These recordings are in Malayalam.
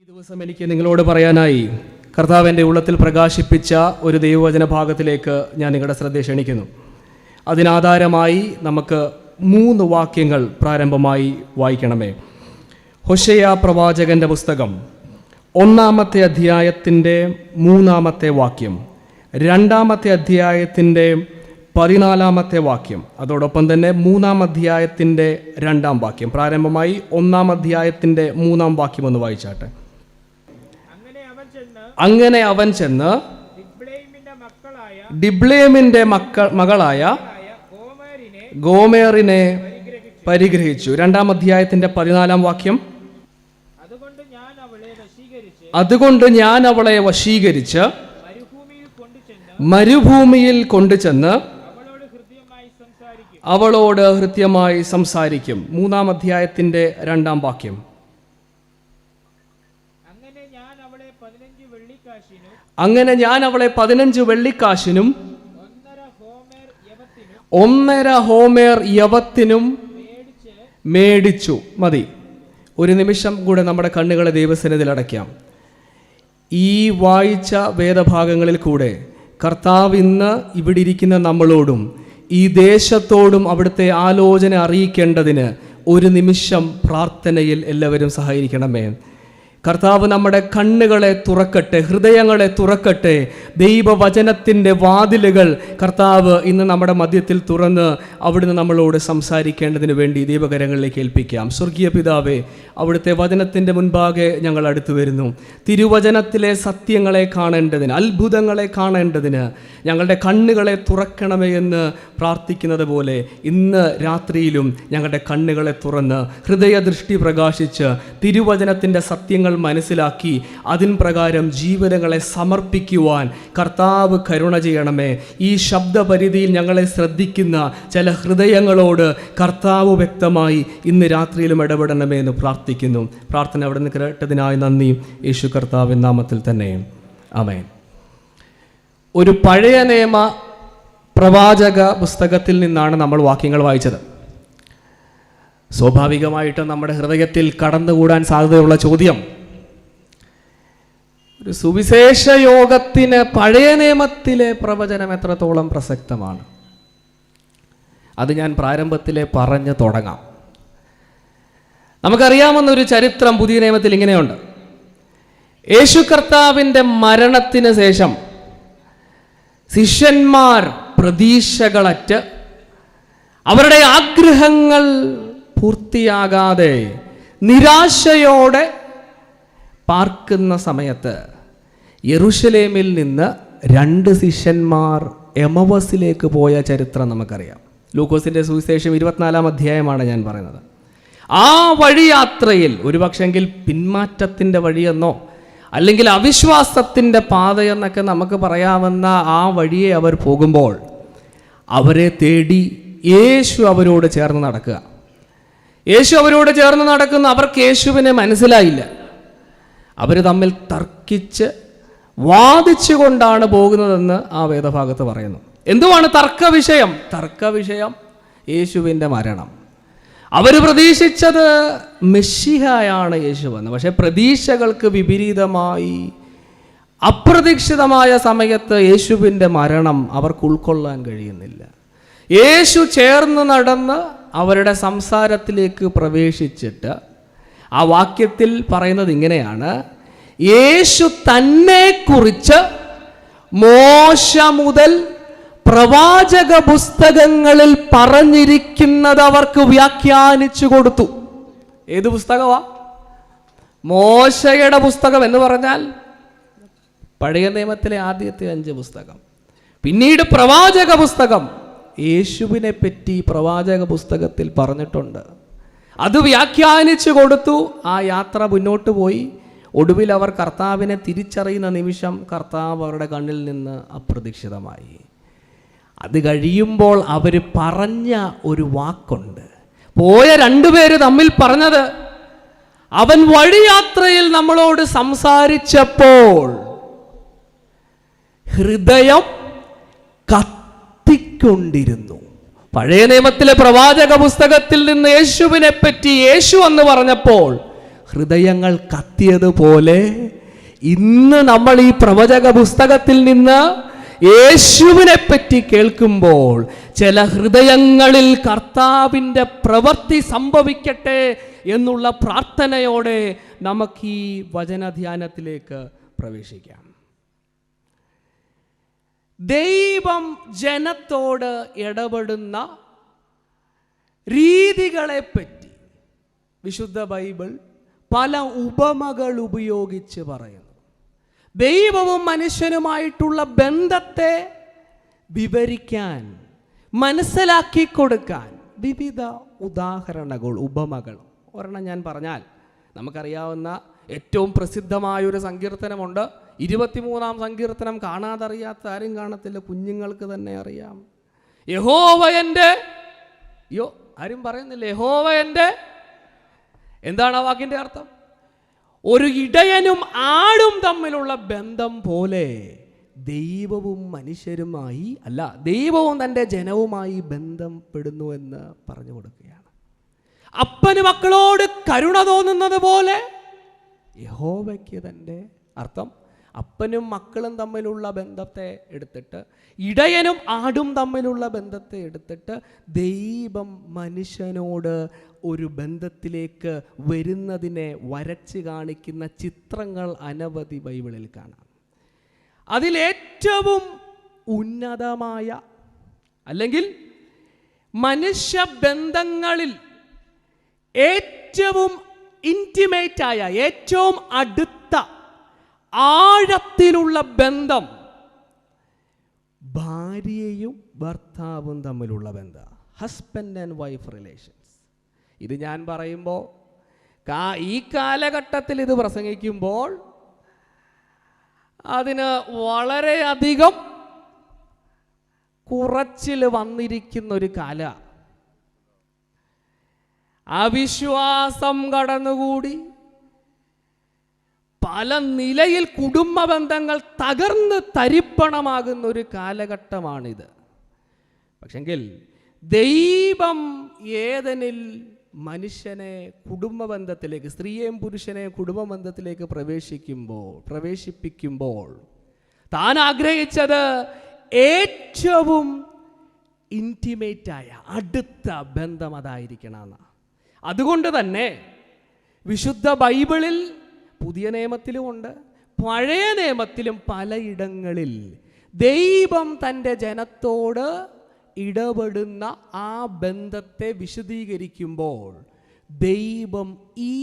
ദിവസം എനിക്ക് നിങ്ങളോട് പറയാനായി കർത്താവ് എൻ്റെ ഉള്ളത്തിൽ പ്രകാശിപ്പിച്ച ഒരു ദൈവവചന ഭാഗത്തിലേക്ക് ഞാൻ നിങ്ങളുടെ ശ്രദ്ധ ക്ഷണിക്കുന്നു. അതിനാധാരമായി നമുക്ക് 3 വാക്യങ്ങൾ പ്രാരംഭമായി വായിക്കണമേ. ഹോശേയ പ്രവാചകൻ്റെ പുസ്തകം 1-ാമത്തെ അധ്യായത്തിൻ്റെ 3-ാമത്തെ വാക്യം, 2-ാമത്തെ അധ്യായത്തിൻ്റെ 14-ാമത്തെ വാക്യം, അതോടൊപ്പം തന്നെ 3-ാം അധ്യായത്തിൻ്റെ 2-ാം വാക്യം. പ്രാരംഭമായി 1-ാം അധ്യായത്തിൻ്റെ 3-ാം വാക്യം ഒന്ന് വായിച്ചാട്ടെ. അങ്ങനെ അവൻ ചെന്ന് ഡിബ്ലേമിന്റെ മകളായ ഗോമേറിനെ പരിഗ്രഹിച്ചു. 2-ാം അധ്യായത്തിന്റെ 14-ാം വാക്യം. അതുകൊണ്ട് ഞാൻ അവളെ വശീകരിച്ച് മരുഭൂമിയിൽ കൊണ്ടുചെന്ന് അവളോട് ഹൃദ്യമായി സംസാരിക്കും. 3-ാം അധ്യായത്തിന്റെ 2-ാം വാക്യം. അങ്ങനെ ഞാൻ അവളെ 15 വെള്ളിക്കാശിനും 1.5 ഹോമേർ യവത്തിനും മേടിച്ചു. മതി, ഒരു നിമിഷം കൂടെ നമ്മുടെ കണ്ണുകളെ ദൈവസന്നിധിയിൽ അടയ്ക്കാം. ഈ വായിച്ച വേദഭാഗങ്ങളിൽ കൂടെ കർത്താവ് ഇന്ന് ഇവിടെ ഇരിക്കുന്ന നമ്മളോടും ഈ ദേശത്തോടും അവിടുത്തെ ആലോചന അറിയിക്കേണ്ടതിന് ഒരു നിമിഷം പ്രാർത്ഥനയിൽ എല്ലാവരും സഹായിക്കണമേ. കർത്താവ് നമ്മുടെ കണ്ണുകളെ തുറക്കട്ടെ, ഹൃദയങ്ങളെ തുറക്കട്ടെ. ദൈവവചനത്തിൻ്റെ വാതിലുകൾ കർത്താവ് ഇന്ന് നമ്മുടെ മധ്യത്തിൽ തുറന്ന് അവിടുന്ന് നമ്മളോട് സംസാരിക്കേണ്ടതിന് വേണ്ടി ദൈവകരങ്ങളിലേക്ക് ഏൽപ്പിക്കാം. സ്വർഗീയ പിതാവേ, അവിടുത്തെ വചനത്തിൻ്റെ മുൻപാകെ ഞങ്ങൾ അടുത്തു വരുന്നു. തിരുവചനത്തിലെ സത്യങ്ങളെ കാണേണ്ടതിന്, അത്ഭുതങ്ങളെ കാണേണ്ടതിന് ഞങ്ങളുടെ കണ്ണുകളെ തുറക്കണമേ എന്ന് പ്രാർത്ഥിക്കുന്നത് പോലെ ഇന്ന് രാത്രിയിലും ഞങ്ങളുടെ കണ്ണുകളെ തുറന്ന് ഹൃദയദൃഷ്ടി പ്രകാശിച്ച് തിരുവചനത്തിൻ്റെ സത്യങ്ങൾ മനസ്സിലാക്കി അതിൻ പ്രകാരം ജീവിതങ്ങളെ സമർപ്പിക്കുവാൻ കർത്താവ് കരുണ ചെയ്യണമേ. ഈ ശബ്ദപരിധിയിൽ ഞങ്ങളെ ശ്രദ്ധിക്കുന്ന ചില ഹൃദയങ്ങളോട് കർത്താവ് വ്യക്തമായി ഇന്ന് രാത്രിയിലും ഇടപെടണമേ എന്ന് പ്രാർത്ഥിക്കുന്നു. പ്രാർത്ഥന അവിടെ നിന്ന് കേട്ടതിനായി നന്ദി. യേശു കർത്താവിൻ നാമത്തിൽ തന്നെ ആമേൻ. ഒരു പഴയ നിയമ പ്രവാചക പുസ്തകത്തിൽ നിന്നാണ് നമ്മൾ വാക്യങ്ങൾ വായിച്ചത്. സ്വാഭാവികമായിട്ടും നമ്മുടെ ഹൃദയത്തിൽ കടന്നുകൂടാൻ സാധ്യതയുള്ള ചോദ്യം, ഒരു സുവിശേഷ യോഗത്തിന് പഴയ നിയമത്തിലെ പ്രവചനം എത്രത്തോളം പ്രസക്തമാണ്? അത് ഞാൻ പ്രാരംഭത്തിലെ പറഞ്ഞു തുടങ്ങാം. നമുക്കറിയാവുന്ന ഒരു ചരിത്രം പുതിയ നിയമത്തിൽ ഇങ്ങനെയുണ്ട്. യേശു കർത്താവിൻ്റെ മരണത്തിന് ശേഷം ശിഷ്യന്മാർ പ്രതീക്ഷകളറ്റ് അവരുടെ ആഗ്രഹങ്ങൾ പൂർത്തിയാകാതെ നിരാശയോടെ പാർക്കുന്ന സമയത്ത് യെരുശലേമിൽ നിന്ന് 2 ശിഷ്യന്മാർ എമവസിലേക്ക് പോയ ചരിത്രം നമുക്കറിയാം. ലൂക്കോസിൻ്റെ സുവിശേഷം 24-ാം അധ്യായമാണ് ഞാൻ പറയുന്നത്. ആ വഴിയാത്രയിൽ ഒരുപക്ഷെങ്കിൽ പിന്മാറ്റത്തിൻ്റെ വഴിയെന്നോ അല്ലെങ്കിൽ അവിശ്വാസത്തിൻ്റെ പാതയെന്നൊക്കെ നമുക്ക് പറയാവുന്ന ആ വഴിയെ അവർ പോകുമ്പോൾ അവരെ തേടി യേശു അവരോട് ചേർന്ന് നടക്കുക. യേശു അവരോട് ചേർന്ന് നടക്കുന്ന അവർക്ക് യേശുവിനെ മനസ്സിലായില്ല. അവർ തമ്മിൽ തർക്കിച്ച് വാദിച്ചു കൊണ്ടാണ് പോകുന്നതെന്ന് ആ വേദഭാഗത്ത് പറയുന്നു. എന്തുവാണ് തർക്കവിഷയം? തർക്കവിഷയം യേശുവിൻ്റെ മരണം. അവർ പ്രതീക്ഷിച്ചത് മെസ്സിഹയാണ് യേശുവെന്ന്. പക്ഷേ പ്രതീക്ഷകൾക്ക് വിപരീതമായി അപ്രതീക്ഷിതമായ സമയത്ത് യേശുവിൻ്റെ മരണം അവർക്ക് ഉൾക്കൊള്ളാൻ കഴിയുന്നില്ല. യേശു ചേർന്ന് നടന്ന് അവരുടെ സംസാരത്തിലേക്ക് പ്രവേശിച്ചിട്ട് ആ വാക്യത്തിൽ പറയുന്നത് ഇങ്ങനെയാണ്: യേശു തന്നെക്കുറിച്ച് മോശ മുതൽ പ്രവാചക പുസ്തകങ്ങളിൽ പറഞ്ഞിരിക്കുന്നത് അവർക്ക് വ്യാഖ്യാനിച്ചു കൊടുത്തു. ഏത് പുസ്തകമാ? മോശയുടെ പുസ്തകം എന്ന് പറഞ്ഞാൽ പഴയ നിയമത്തിലെ ആദ്യത്തെ 5 പുസ്തകം. പിന്നീട് പ്രവാചക പുസ്തകം. യേശുവിനെ പറ്റി പ്രവാചക പുസ്തകത്തിൽ പറഞ്ഞിട്ടുണ്ട്. അത് വ്യാഖ്യാനിച്ചു കൊടുത്തു. ആ യാത്ര മുന്നോട്ട് പോയി. ഒടുവിൽ അവർ കർത്താവിനെ തിരിച്ചറിയുന്ന നിമിഷം കർത്താവ് അവരുടെ കണ്ണിൽ നിന്ന് അപ്രതീക്ഷിതമായി. അത് കഴിയുമ്പോൾ അവർ പറഞ്ഞ ഒരു വാക്കുണ്ട്. പോയ 2 പേര് തമ്മിൽ പറഞ്ഞത്, അവൻ വഴിയാത്രയിൽ നമ്മളോട് സംസാരിച്ചപ്പോൾ ഹൃദയം കത്തിക്കൊണ്ടിരുന്നു. പഴയ നിയമത്തിലെ പ്രവാചക പുസ്തകത്തിൽ നിന്ന് യേശുവിനെ പറ്റി യേശു എന്ന് പറഞ്ഞപ്പോൾ ഹൃദയങ്ങൾ കത്തിയതുപോലെ ഇന്ന് നമ്മൾ ഈ പ്രവചക പുസ്തകത്തിൽ നിന്ന് യേശുവിനെ പറ്റി കേൾക്കുമ്പോൾ ചില ഹൃദയങ്ങളിൽ കർത്താവിൻ്റെ പ്രവൃത്തി സംഭവിക്കട്ടെ എന്നുള്ള പ്രാർത്ഥനയോടെ നമുക്ക് ഈ വചനധ്യാനത്തിലേക്ക് പ്രവേശിക്കാം. ദൈവം ജനത്തോട് ഇടപെടുന്ന രീതികളെപ്പറ്റി വിശുദ്ധ ബൈബിൾ പല ഉപമകൾ ഉപയോഗിച്ച് പറയുന്നു. ദൈവവും മനുഷ്യനുമായിട്ടുള്ള ബന്ധത്തെ വിവരിക്കാൻ, മനസ്സിലാക്കി കൊടുക്കാൻ വിവിധ ഉദാഹരണങ്ങൾ, ഉപമകൾ. ഒരെണ്ണം ഞാൻ പറഞ്ഞാൽ, നമുക്കറിയാവുന്ന ഏറ്റവും പ്രസിദ്ധമായൊരു സങ്കീർത്തനമുണ്ട്. 23-ാം സങ്കീർത്തനം കാണാതറിയാത്ത ആരും കാണത്തില്ല, കുഞ്ഞുങ്ങൾക്ക് തന്നെ അറിയാം. യഹോവ എൻ്റെ, ആരും പറയുന്നില്ല, യഹോവ എൻ്റെ, എന്താണ് ആ വാക്കിൻ്റെ അർത്ഥം? ഒരു ഇടയനും ആടും തമ്മിലുള്ള ബന്ധം പോലെ ദൈവവും മനുഷ്യരുമായി അല്ല, ദൈവവും തൻ്റെ ജനവുമായി ബന്ധപ്പെടുന്നു എന്ന് പറഞ്ഞു കൊടുക്കുകയാണ്. അപ്പന് മക്കളോട് കരുണ തോന്നുന്നത് പോലെ യഹോവയ്ക്ക് തൻ്റെ, അർത്ഥം അപ്പനും മക്കളും തമ്മിലുള്ള ബന്ധത്തെ എടുത്തിട്ട്, ഇടയനും ആടും തമ്മിലുള്ള ബന്ധത്തെ എടുത്തിട്ട് ദൈവം മനുഷ്യനോട് ഒരു ബന്ധത്തിലേക്ക് വരുന്നതിനെ വരച്ച് കാണിക്കുന്ന ചിത്രങ്ങൾ അനവധി ബൈബിളിൽ കാണാം. അതിലേറ്റവും ഉന്നതമായ, അല്ലെങ്കിൽ മനുഷ്യബന്ധങ്ങളിൽ ഏറ്റവും ഇൻറ്റിമേറ്റായ, ഏറ്റവും അടുത്ത ആഴത്തിലുള്ള ബന്ധം ഭാര്യയും ഭർത്താവും തമ്മിലുള്ള ബന്ധം, ഹസ്ബൻഡ് ആൻഡ് വൈഫ് റിലേഷൻസ്. ഇത് ഞാൻ പറയുമ്പോൾ, ഈ കാലഘട്ടത്തിൽ ഇത് പ്രസംഗിക്കുമ്പോൾ അതിന് വളരെയധികം കുറച്ചിൽ വന്നിരിക്കുന്ന ഒരു കാല. അവിശ്വാസം കടന്നുകൂടി പല നിലയിൽ കുടുംബ ബന്ധങ്ങൾ തകർന്ന് തരിപ്പണമാകുന്ന ഒരു കാലഘട്ടമാണിത്. പക്ഷെങ്കിൽ ദൈവം ഏദനിൽ മനുഷ്യനെ കുടുംബ ബന്ധത്തിലേക്ക്, സ്ത്രീയെയും പുരുഷനെയും കുടുംബ ബന്ധത്തിലേക്ക് പ്രവേശിപ്പിക്കുമ്പോൾ താൻ ആഗ്രഹിച്ചത് ഏറ്റവും ഇൻറ്റിമേറ്റായ, അടുത്ത ബന്ധം അതായിരിക്കണം. അതുകൊണ്ട് തന്നെ വിശുദ്ധ ബൈബിളിൽ, പുതിയ നിയമത്തിലുമുണ്ട്, പഴയ നിയമത്തിലും പലയിടങ്ങളിൽ ദൈവം തൻ്റെ ജനത്തോട് ഇടപെടുന്ന ആ ബന്ധത്തെ വിശദീകരിക്കുമ്പോൾ ദൈവം ഈ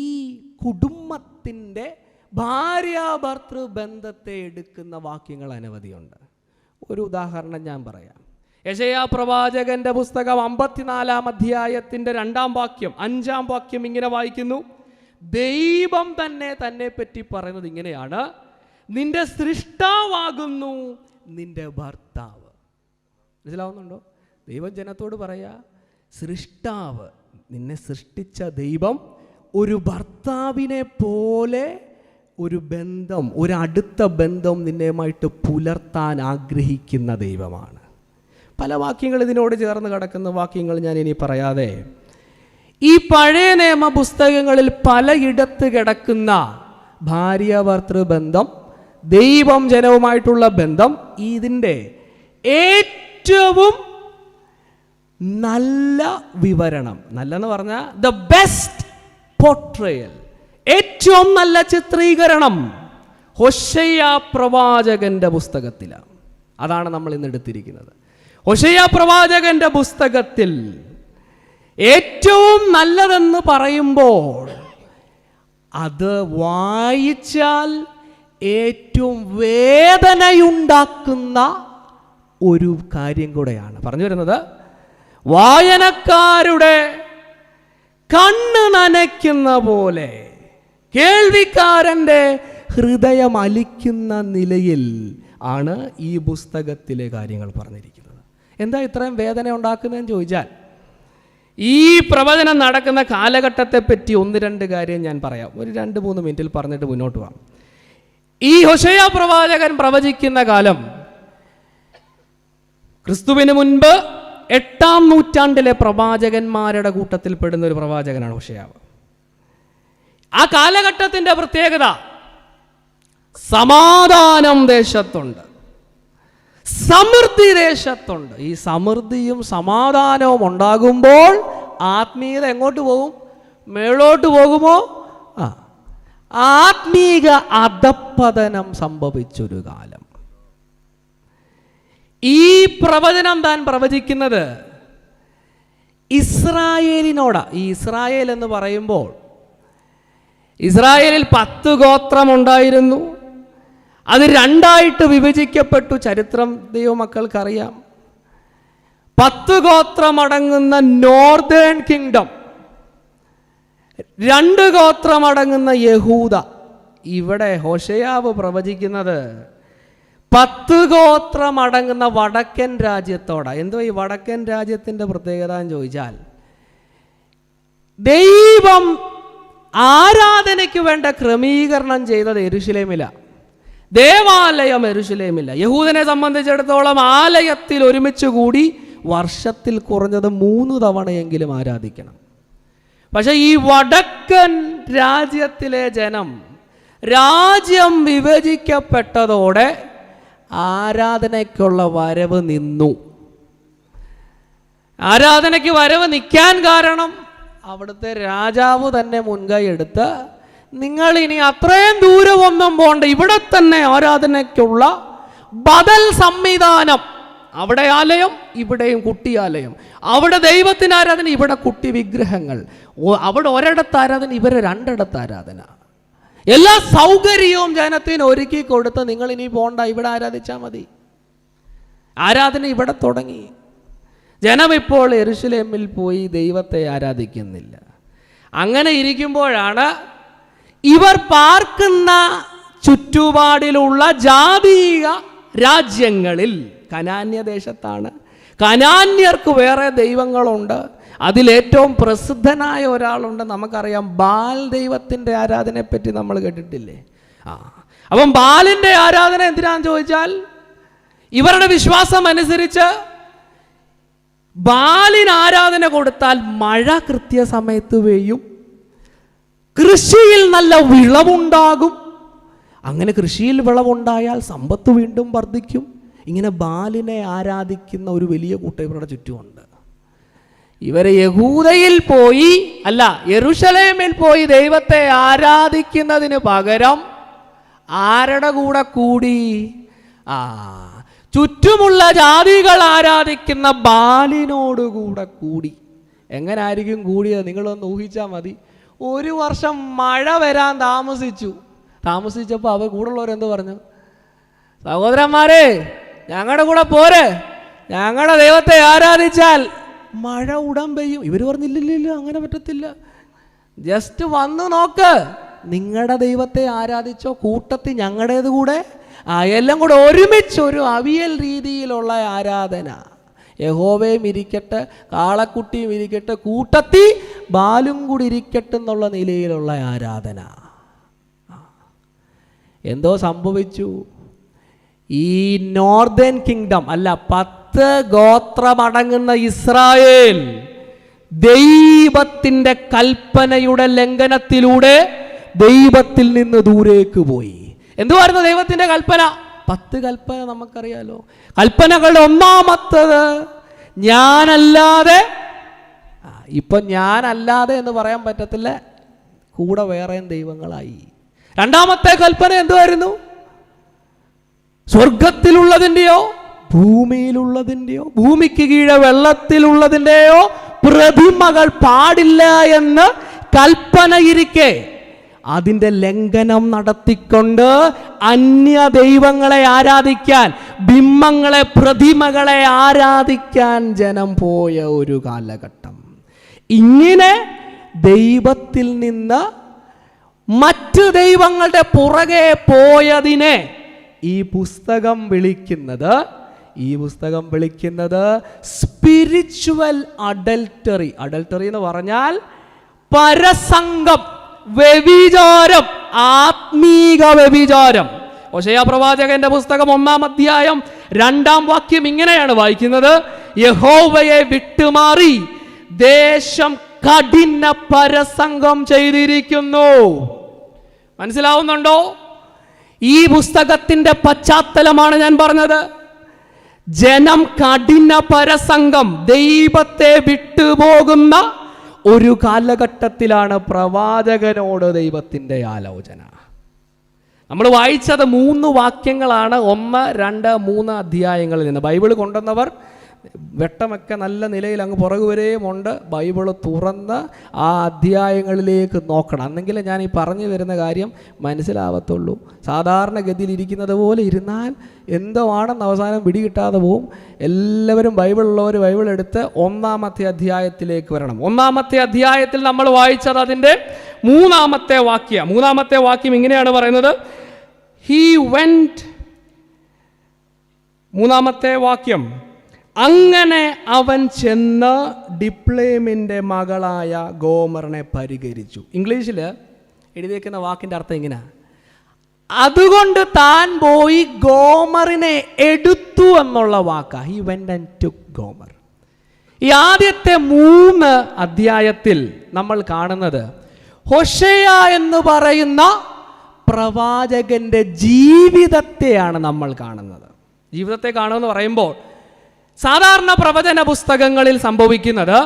കുടുംബത്തിൻ്റെ ഭാര്യാഭർത്തൃ ബന്ധത്തെ എടുക്കുന്ന വാക്യങ്ങൾ അനവധിയുണ്ട്. ഒരു ഉദാഹരണം ഞാൻ പറയാം. യെശയ്യാ പ്രവാചകന്റെ പുസ്തകം 54-ാം അധ്യായത്തിൻ്റെ 2-ാം വാക്യം, 5-ാം വാക്യം ഇങ്ങനെ വായിക്കുന്നു. ദൈവം തന്നെ പറ്റി പറയുന്നത് ഇങ്ങനെയാണ്: നിന്റെ സൃഷ്ടാവാകുന്നു നിന്റെ ഭർത്താവ്. മനസ്സിലാവുന്നുണ്ടോ? ദൈവം ജനത്തോട് പറയാ, സൃഷ്ടാവ്, നിന്നെ സൃഷ്ടിച്ച ദൈവം ഒരു ഭർത്താവിനെ പോലെ ഒരു ബന്ധം, ഒരു അടുത്ത ബന്ധം നിന്നുമായിട്ട് പുലർത്താൻ ആഗ്രഹിക്കുന്ന ദൈവമാണ്. പല വാക്യങ്ങൾ ഇതിനോട് ചേർന്ന് കിടക്കുന്ന വാക്യങ്ങൾ ഞാൻ ഇനി പറയാതെ, ഈ പഴയ നിയമ പുസ്തകങ്ങളിൽ പലയിടത്ത് കിടക്കുന്ന ഭാര്യ-ഭർത്തൃ ബന്ധം, ദൈവം ജനവുമായിട്ടുള്ള ബന്ധം, ഇതിൻ്റെ ഏറ്റവും നല്ല വിവരണം, നല്ലെന്ന് പറഞ്ഞാൽ ദ ബെസ്റ്റ് പോർട്രയൽ, ഏറ്റവും നല്ല ചിത്രീകരണം ഹോശയ്യാ പ്രവാചകന്റെ പുസ്തകത്തിലാണ്. അതാണ് നമ്മൾ ഇന്ന് എടുത്തിരിക്കുന്നത്. ഹോശയ്യാ പ്രവാചകന്റെ പുസ്തകത്തിൽ ഏറ്റവും നല്ലതെന്ന് പറയുമ്പോൾ അത് വായിച്ചാൽ ഏറ്റവും വേദനയുണ്ടാക്കുന്ന ഒരു കാര്യം കൂടെയാണ് പറഞ്ഞു വരുന്നത്. വായനക്കാരുടെ കണ്ണ് നനയ്ക്കുന്ന പോലെ കേൾവിക്കാരൻ്റെ ഹൃദയം അലിക്കുന്ന നിലയിൽ ആണ് ഈ പുസ്തകത്തിലെ കാര്യങ്ങൾ പറഞ്ഞിരിക്കുന്നത്. എന്താ ഇത്രയും വേദന ഉണ്ടാക്കുന്നതെന്ന് ചോദിച്ചാൽ, ഈ പ്രവചനം നടക്കുന്ന കാലഘട്ടത്തെപ്പറ്റി 1-2 കാര്യം ഞാൻ പറയാം. ഒരു 2-3 മിനിറ്റിൽ പറഞ്ഞിട്ട് മുന്നോട്ട് പോകാം. ഈ ഹോശയ്യാ പ്രവാചകൻ പ്രവചിക്കുന്ന കാലം ക്രിസ്തുവിന് മുൻപ് 8-ാം നൂറ്റാണ്ടിലെ പ്രവാചകന്മാരുടെ കൂട്ടത്തിൽ പെടുന്ന ഒരു പ്രവാചകനാണ് ഹോശയ്യാവ്. ആ കാലഘട്ടത്തിൻ്റെ പ്രത്യേകത, സമാധാനം ദേശത്തുണ്ട്, സമൃദ്ധി ദേശത്തുണ്ട്. ഈ സമൃദ്ധിയും സമാധാനവും ഉണ്ടാകുമ്പോൾ ആത്മീയത എങ്ങോട്ട് പോകും? മേളോട്ട് പോകുമോ? ആത്മീക അധപ്പതനം സംഭവിച്ചൊരു കാലം. ഈ പ്രവചനം താൻ പ്രവചിക്കുന്നത് ഇസ്രായേലിനോടാ. ഈ ഇസ്രായേൽ എന്ന് പറയുമ്പോൾ, ഇസ്രായേലിൽ 10 ഗോത്രമുണ്ടായിരുന്നു. അത് 2ആയിട്ട് വിഭജിക്കപ്പെട്ടു. ചരിത്രം ദൈവമക്കൾക്കറിയാം. 10 ഗോത്രമടങ്ങുന്ന നോർത്തേൺ കിങ്ഡം, 2 ഗോത്രമടങ്ങുന്ന യഹൂദ. ഇവിടെ ഹോശയാവ് പ്രവചിക്കുന്നത് 10 ഗോത്രമടങ്ങുന്ന വടക്കൻ രാജ്യത്തോടാ. എന്തോ ഈ വടക്കൻ രാജ്യത്തിൻ്റെ പ്രത്യേകത എന്ന് ചോദിച്ചാൽ, ദൈവം ആരാധനയ്ക്ക് വേണ്ട ക്രമീകരണം ചെയ്തത് യെരൂശലേമില. ദേവാലയം യെരൂശലേമില്ല. യഹൂദനെ സംബന്ധിച്ചിടത്തോളം ആലയത്തിൽ ഒരുമിച്ച് കൂടി വർഷത്തിൽ കുറഞ്ഞത് 3 തവണയെങ്കിലും ആരാധിക്കണം. പക്ഷെ ഈ വടക്കൻ രാജ്യത്തിലെ ജനം, രാജ്യം വിഭജിക്കപ്പെട്ടതോടെ ആരാധനയ്ക്കുള്ള വരവ് നിന്നു. ആരാധനയ്ക്ക് വരവ് നിൽക്കാൻ കാരണം അവിടുത്തെ രാജാവ് തന്നെ മുൻകൈ എടുത്ത്, നിങ്ങൾ ഇനി അത്രയും ദൂരമൊന്നും പോണ്ട, ഇവിടെ തന്നെ ആരാധനയ്ക്കുള്ള ബദൽ സംവിധാനം. അവിടെ ആലയം, ഇവിടെയും കുട്ടിയാലയം. അവിടെ ദൈവത്തിന് ആരാധന, ഇവിടെ കുട്ടി വിഗ്രഹങ്ങൾ. അവിടെ ഒരിടത്ത് ആരാധന, ഇവരെ 2 ആരാധന. എല്ലാ സൗകര്യവും ജനത്തിന് ഒരുക്കി കൊടുത്ത്, നിങ്ങൾ ഇനി പോണ്ട, ഇവിടെ ആരാധിച്ചാൽ മതി. ആരാധന ഇവിടെ തുടങ്ങി. ജനം ഇപ്പോൾ യെരൂശലേമിൽ പോയി ദൈവത്തെ ആരാധിക്കുന്നില്ല. അങ്ങനെ ഇരിക്കുമ്പോഴാണ് ഇവർ പാർക്കുന്ന ചുറ്റുപാടിലുള്ള ജാതീയ രാജ്യങ്ങളിൽ, കനാന്യ ദേശത്താണ്, കനാന്യർക്ക് വേറെ ദൈവങ്ങളുണ്ട്. അതിലേറ്റവും പ്രസിദ്ധനായ ഒരാളുണ്ട്, നമുക്കറിയാം, ബാൽ ദൈവത്തിൻ്റെ ആരാധനയെപ്പറ്റി നമ്മൾ കേട്ടിട്ടില്ലേ? അപ്പം ബാലിൻ്റെ ആരാധന എന്തിനാന്ന് ചോദിച്ചാൽ, ഇവരുടെ വിശ്വാസം അനുസരിച്ച് ബാലിന് ആരാധന കൊടുത്താൽ മഴ കൃത്യസമയത്ത് പെയ്യും, കൃഷിയിൽ നല്ല വിളവുണ്ടാകും. അങ്ങനെ കൃഷിയിൽ വിളവുണ്ടായാൽ സമ്പത്ത് വീണ്ടും വർദ്ധിക്കും. ഇങ്ങനെ ബാലിനെ ആരാധിക്കുന്ന ഒരു വലിയ കൂട്ടം ഇവരുടെ ചുറ്റുമുണ്ട്. ഇവരെ യഹൂദയിൽ പോയി, അല്ല യെരൂശലേമിൽ പോയി ദൈവത്തെ ആരാധിക്കുന്നതിന് പകരം ആരുടെ കൂടെ കൂടി? ചുറ്റുമുള്ള ജാതികൾ ആരാധിക്കുന്ന ബാലിനോടുകൂടെ കൂടി. എങ്ങനെ ആയിരിക്കും കൂടിയത്? നിങ്ങളൊന്ന് ഊഹിച്ചാൽ മതി. 1 വർഷം മഴ വരാൻ താമസിച്ചപ്പോൾ അവർ കൂടുള്ളവരെന്ത് പറഞ്ഞു? സഹോദരന്മാരെ, ഞങ്ങളുടെ കൂടെ പോരെ, ഞങ്ങളുടെ ദൈവത്തെ ആരാധിച്ചാൽ മഴ ഉടൻ പെയ്യും. ഇവർ പറഞ്ഞില്ല, അങ്ങനെ പറ്റത്തില്ല, ജസ്റ്റ് വന്ന് നോക്ക്, നിങ്ങളുടെ ദൈവത്തെ ആരാധിച്ചോ, കൂട്ടത്തിൽ ഞങ്ങളുടേത് കൂടെ, എല്ലാം കൂടെ ഒരുമിച്ച് ഒരു അവിയൽ രീതിയിലുള്ള ആരാധന. യഹോവയും ഇരിക്കട്ടെ, കാളക്കുട്ടിയും ഇരിക്കട്ടെ, കൂട്ടത്തിൽ ബാലും കൂടി ഇരിക്കട്ടെ എന്നുള്ള നിലയിലുള്ള ആരാധന. എന്തോ സംഭവിച്ചു. ഈ നോർത്തേൺ കിങ്ഡം, അല്ല 10 ഗോത്രമടങ്ങുന്ന ഇസ്രായേൽ ദൈവത്തിൻ്റെ കൽപ്പനയുടെ ലംഘനത്തിലൂടെ ദൈവത്തിൽ നിന്ന് ദൂരേക്ക് പോയി. എന്തുവായിരുന്നു ദൈവത്തിൻ്റെ കൽപ്പന? 10 കൽപ്പന നമുക്കറിയാലോ. കൽപ്പനകളുടെ ഒന്നാമത്തത് ഞാനല്ലാതെ. ഇപ്പം ഞാനല്ലാതെ എന്ന് പറയാൻ പറ്റത്തില്ല, കൂടെ വേറെയും ദൈവങ്ങളായി. 2-മത്തെ കൽപ്പന എന്തുവായിരുന്നു? സ്വർഗത്തിലുള്ളതിൻ്റെയോ ഭൂമിയിലുള്ളതിൻ്റെയോ ഭൂമിക്ക് കീഴെ വെള്ളത്തിലുള്ളതിൻ്റെയോ പ്രതിമകൾ പാടില്ല എന്ന് കൽപ്പനയിരിക്കെ അതിൻ്റെ ലംഘനം നടത്തിക്കൊണ്ട് അന്യ ദൈവങ്ങളെ ആരാധിക്കാൻ, ബിംബങ്ങളെ, പ്രതിമകളെ ആരാധിക്കാൻ ജനം പോയ ഒരു കാലഘട്ടം. ഇങ്ങനെ ദൈവത്തിൽ നിന്ന് മറ്റ് ദൈവങ്ങളുടെ പുറകെ പോയതിനെ ഈ പുസ്തകം വിളിക്കുന്നത് സ്പിരിച്വൽ അഡൽട്ടറി. അഡൽട്ടറി എന്ന് പറഞ്ഞാൽ പരസംഗം, വ്യഭിചാരം, ആത്മീക വ്യഭിചാരം. ഹോശേയ പ്രവാചകന്റെ പുസ്തകം 1-ാം അധ്യായം 2-ാം വാക്യം ഇങ്ങനെയാണ് വായിക്കുന്നത്: യഹോവയെ വിട്ടുമാറി ദേശം കഠിന പരസംഗം ചെയ്തിരിക്കുന്നു. മനസ്സിലാവുന്നുണ്ടോ? ഈ പുസ്തകത്തിന്റെ പശ്ചാത്തലമാണ് ഞാൻ പറഞ്ഞത്. ജനം കഠിന പരസംഗം, ദൈവത്തെ വിട്ടുപോകുന്ന ഒരു കാലഘട്ടത്തിലാണ് പ്രവാചകനോട് ദൈവത്തിൻ്റെ ആലോചന. നമ്മൾ വായിച്ചത് 3 വാക്യങ്ങളാണ് 1, 2, 3 അധ്യായങ്ങളിൽ നിന്ന്. ബൈബിൾ കൊണ്ടുവന്നവർ വെട്ടമൊക്കെ നല്ല നിലയിൽ അങ്ങ് പുറകുവരെയും ഉണ്ട്. ബൈബിൾ തുറന്ന് ആ അധ്യായങ്ങളിലേക്ക് നോക്കണം, എന്നെങ്കിലും ഞാൻ ഈ പറഞ്ഞു വരുന്ന കാര്യം മനസ്സിലാവത്തുള്ളൂ. സാധാരണഗതിയിൽ ഇരിക്കുന്നത് പോലെ ഇരുന്നാൽ എന്തോ ആണെന്ന് അവസാനം പിടികിട്ടാതെ പോവും. എല്ലാവരും ബൈബിളുള്ളവർ ബൈബിൾ എടുത്ത് 1-ാമത്തെ അധ്യായത്തിലേക്ക് വരണം. 1-ാമത്തെ അധ്യായത്തിൽ നമ്മൾ വായിച്ചത് അതിൻ്റെ 3-ാമത്തെ വാക്യം. 3-ാമത്തെ വാക്യം ഇങ്ങനെയാണ് പറയുന്നത്. ഹി വെന്റ്, 3-ാമത്തെ വാക്യം, അങ്ങനെ അവൻ ചെന്ന് ഡിപ്ലേമിൻ്റെ മകളായ ഗോമറിനെ പരിഹരിച്ചു. ഇംഗ്ലീഷിൽ എഴുതിയേക്കുന്ന വാക്കിൻ്റെ അർത്ഥം ഇങ്ങനെ: അതുകൊണ്ട് താൻ പോയി ഗോമറിനെ എടുത്തു എന്നുള്ള വാക്കാണ്. He went and took ഗോമർ. ഈ ആദ്യത്തെ 3 അധ്യായത്തിൽ നമ്മൾ കാണുന്നത് ഹോശേയ എന്ന് പറയുന്ന പ്രവാചകന്റെ ജീവിതത്തെയാണ് നമ്മൾ കാണുന്നത്. ജീവിതത്തെ കാണുമെന്ന് പറയുമ്പോൾ സാധാരണ പ്രവചന പുസ്തകങ്ങളിൽ സംഭവിക്കുന്നത്